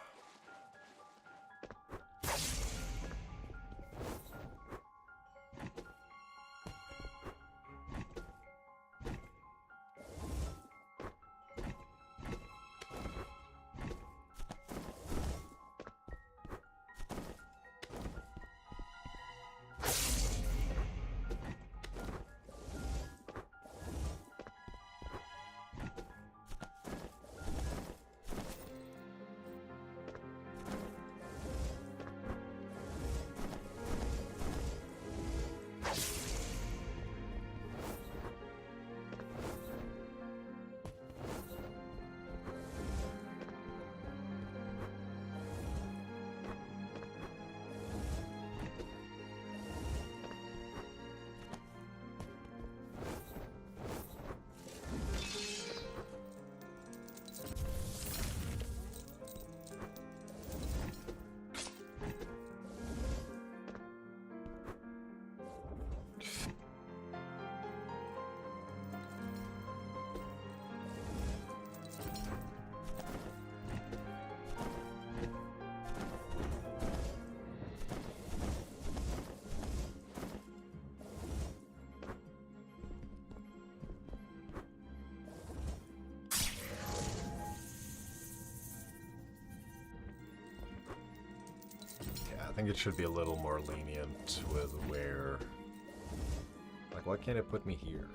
think it should be a little more lenient with where... Like, why can't it put me here?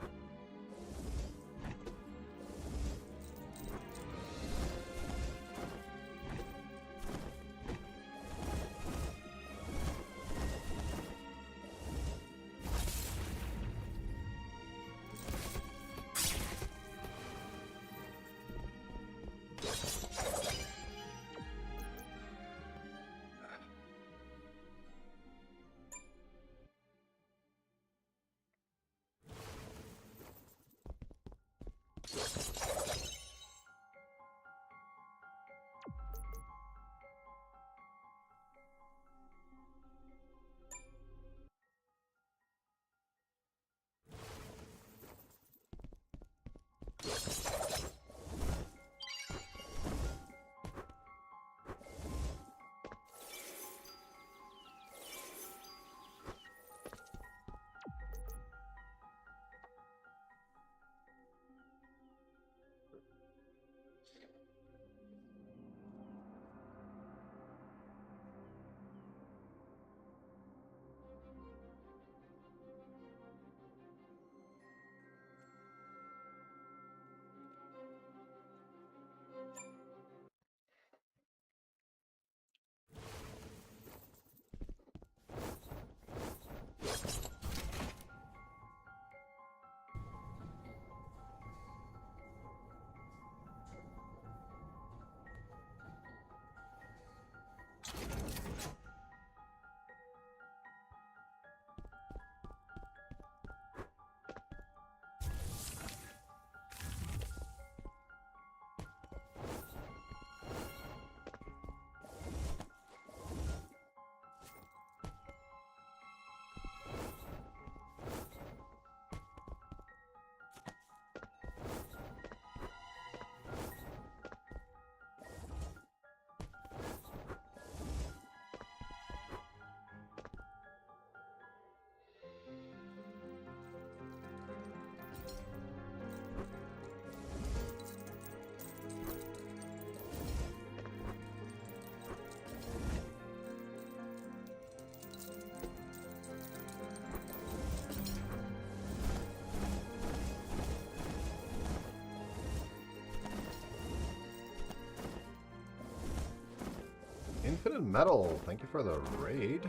Infinite Metal, thank you for the raid.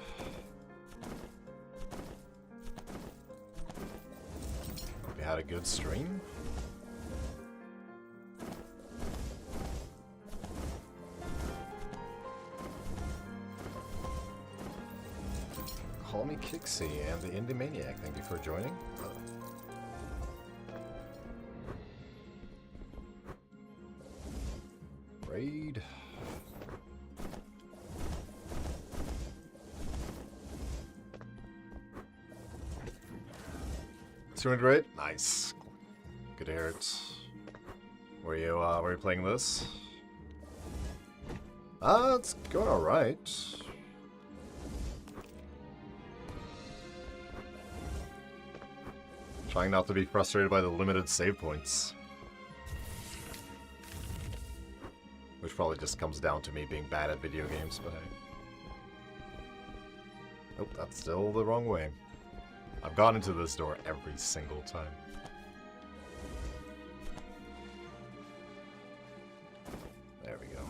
Hope you had a good stream. Call me Kixie and the Indie Maniac, thank you for joining. Raid. $200, nice. Good to hear it. Were you playing this? It's going alright. Trying not to be frustrated by the limited save points. Which probably just comes down to me being bad at video games, but hey. Nope, that's still the wrong way. I've gone into this door every single time. There we go.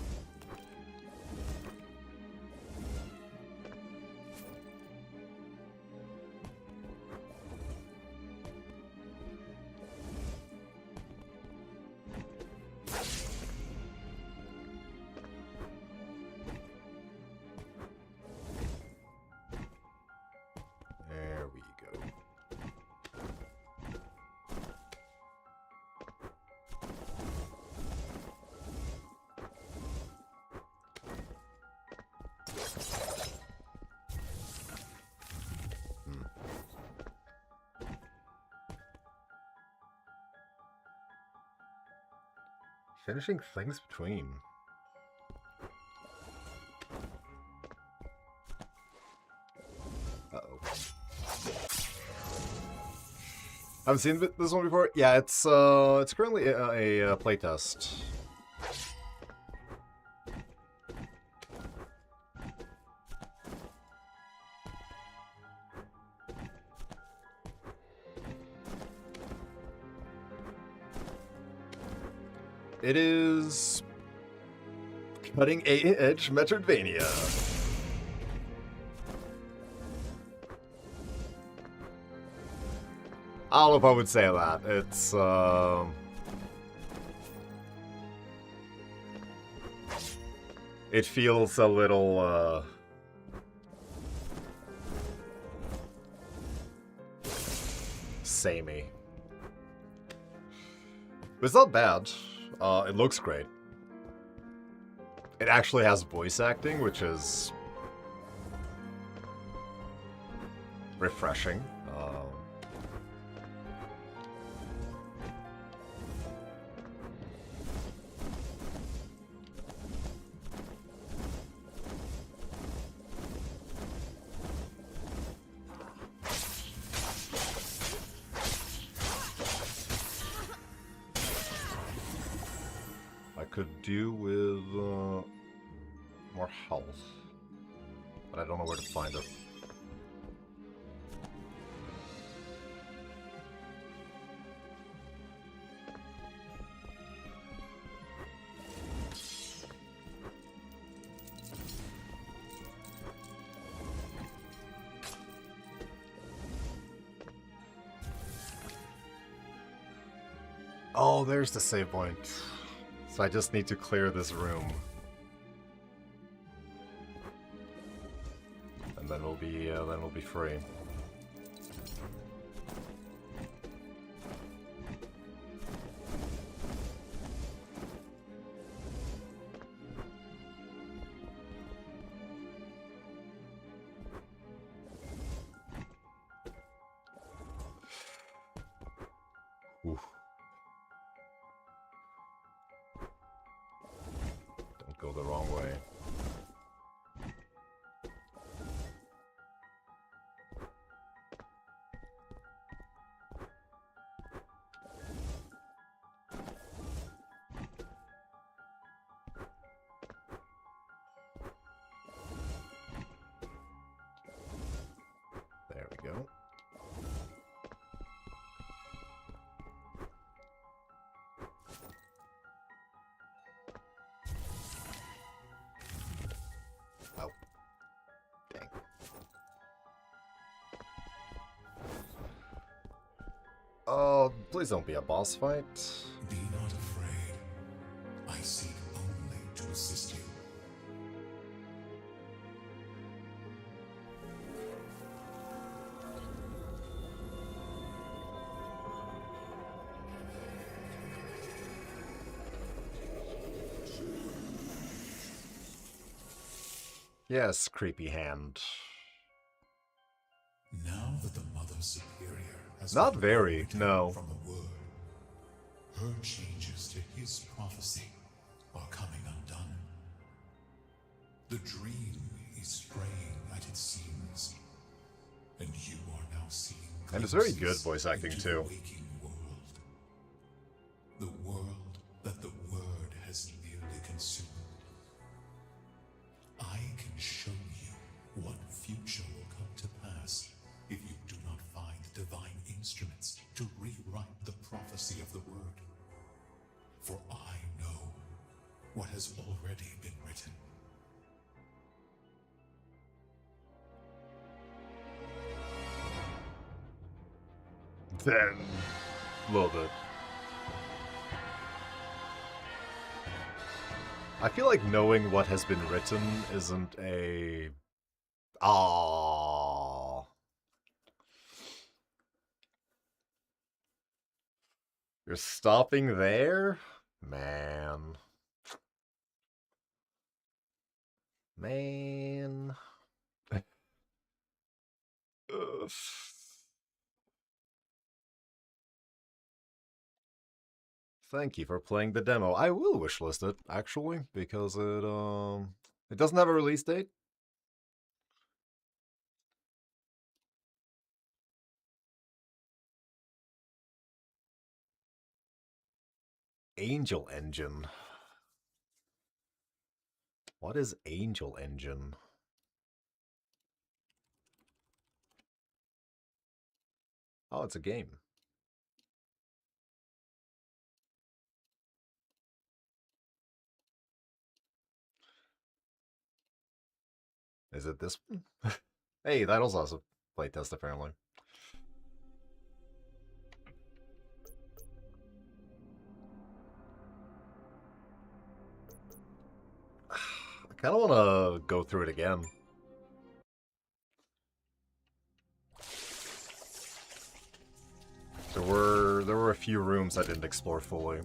There we go. Finishing things between. Uh-oh. Haven't seen this one before? Yeah, it's currently a playtest. It is cutting edge Metroidvania. I don't know if I would say that. It's it feels a little samey. It's not bad. It looks great. It actually has voice acting, which is refreshing. I could do with more health, but I don't know where to find it. Oh, there's the save point. So I just need to clear this room. And then we'll be free. Oof. Don't go the wrong way. There we go. Oh. Dang. Oh, please don't be a boss fight. Be not afraid. I seek only to assist you. Yes, creepy hand. Now that the Mother Superior has Not found very, written no. from the word, her changes to his prophecy are coming undone. The dream is straying at its seams, and you are now seeing And it's very good glimpses voice acting, into too. the waking world. The world that the word has nearly consumed. I can show you what future will come to pass if you do not find divine instruments to rewrite the prophecy of the word. For I know what has already been written. Then, a little bit. I feel like knowing what has been written isn't a... Aww. You're stopping there? Man. Man. Ugh. Thank you for playing the demo. I will wishlist it, actually, because it doesn't have a release date. Angel Engine. What is Angel Engine? Oh, it's a game. Is it this one? Hey, that was also playtest apparently. I kind of want to go through it again. There were a few rooms I didn't explore fully.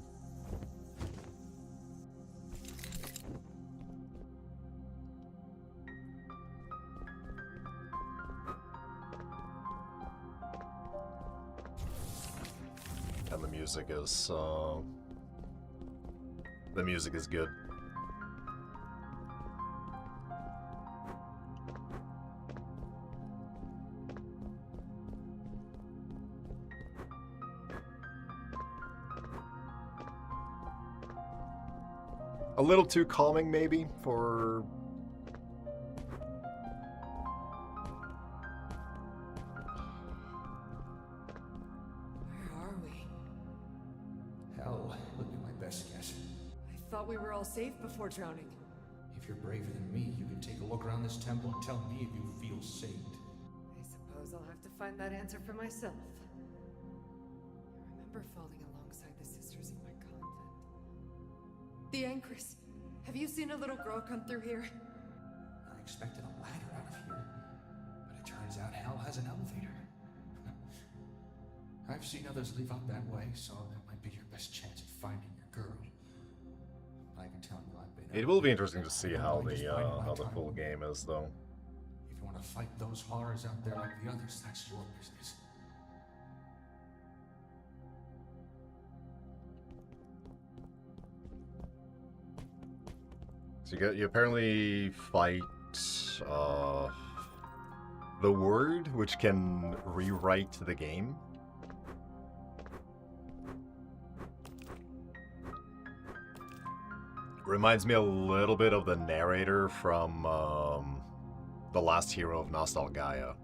And the music is good. A little too calming, maybe, for... Where are we? Hell would be my best guess. I thought we were all safe before drowning. If you're braver than me, you can take a look around this temple and tell me if you feel safe. I suppose I'll have to find that answer for myself. I remember falling alongside the sisters of my convent. The Anchoress. Have you seen a little girl come through here? I expected a ladder out of here, but it turns out hell has an elevator. I've seen others leave out that way, so that might be your best chance at finding your girl. I can tell you I've been... It will be interesting to see how the full game is, though. If you want to fight those horrors out there like the others, that's your business. So you apparently fight the Word, which can rewrite the game. Reminds me a little bit of the narrator from The Last Hero of Nostalgaia.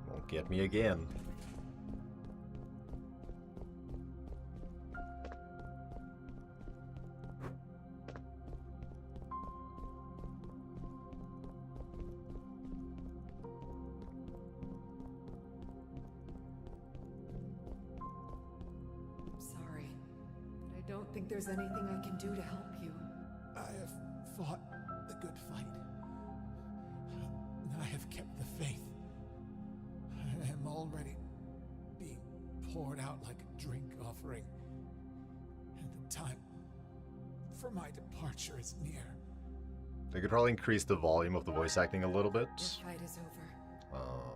Won't get me again. Sorry, but I don't think there's anything I can do to help you. I have fought the good fight. I have kept the faith. I am already being poured out like a drink offering. And the time for my departure is near. They could probably increase the volume of the voice acting a little bit. This fight is over.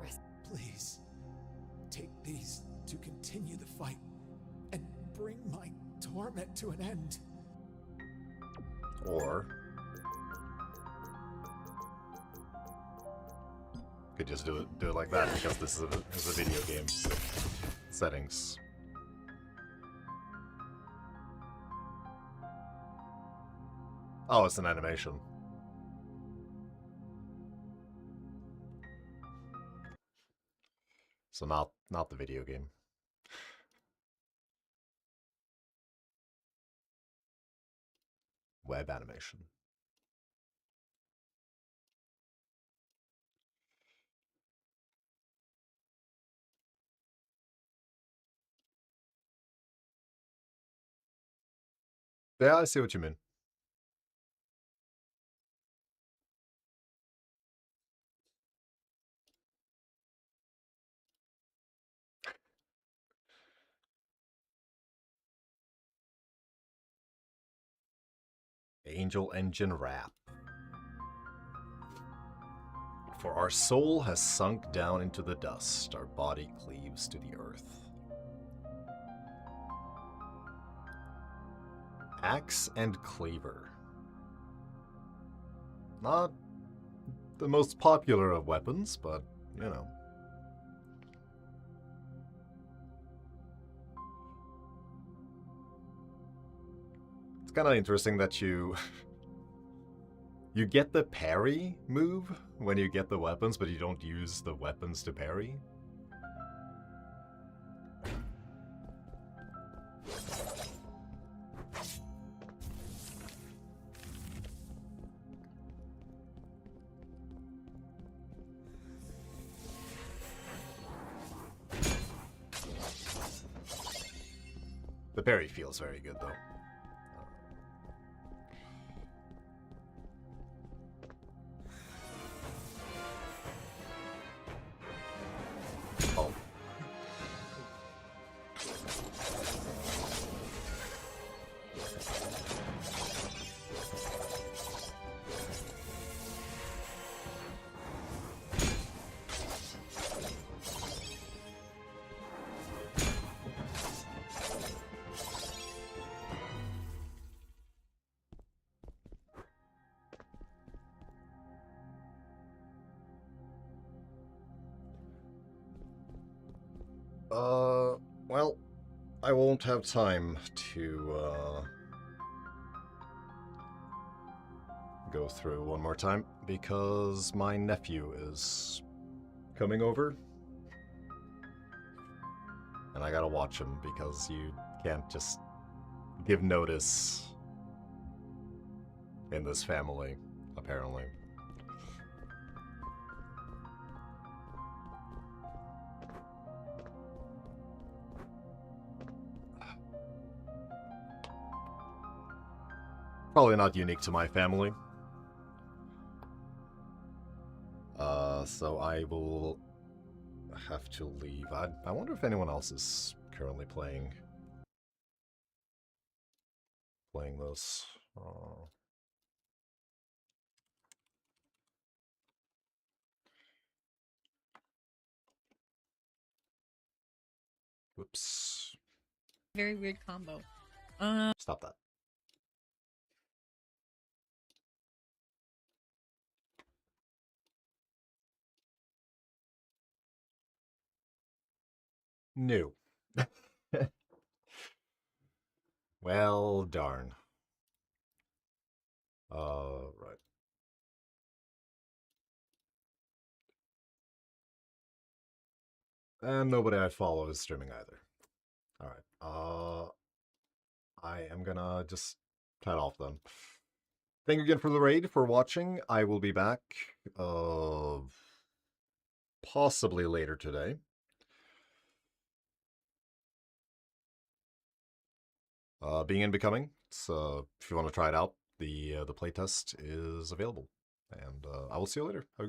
Rest. Please, take these to continue the fight and bring my torment to an end. Or could just do it like that because this is a video game settings. Oh, it's an animation. So not the video game. Web animation. Yeah, I see what you mean. Angel Engine Rap. For our soul has sunk down into the dust, our body cleaves to the earth. Axe and Cleaver. Not the most popular of weapons, but, you know. It's kind of interesting that you You get the parry move when you get the weapons, but you don't use the weapons to parry. The parry feels very good, though. Oh. Well, I won't have time to, go through one more time because my nephew is coming over. And I gotta watch him because you can't just give notice in this family, apparently. Probably not unique to my family. So I will have to leave. I wonder if anyone else is currently playing this. Whoops. Very weird combo. Stop that. No. Well, darn. Right. And nobody I follow is streaming either. Alright. I am gonna just head off then. Thank you again for the raid, for watching. I will be back, possibly later today. Being and Becoming. So if you want to try it out, the playtest is available. And I will see you later. Have a good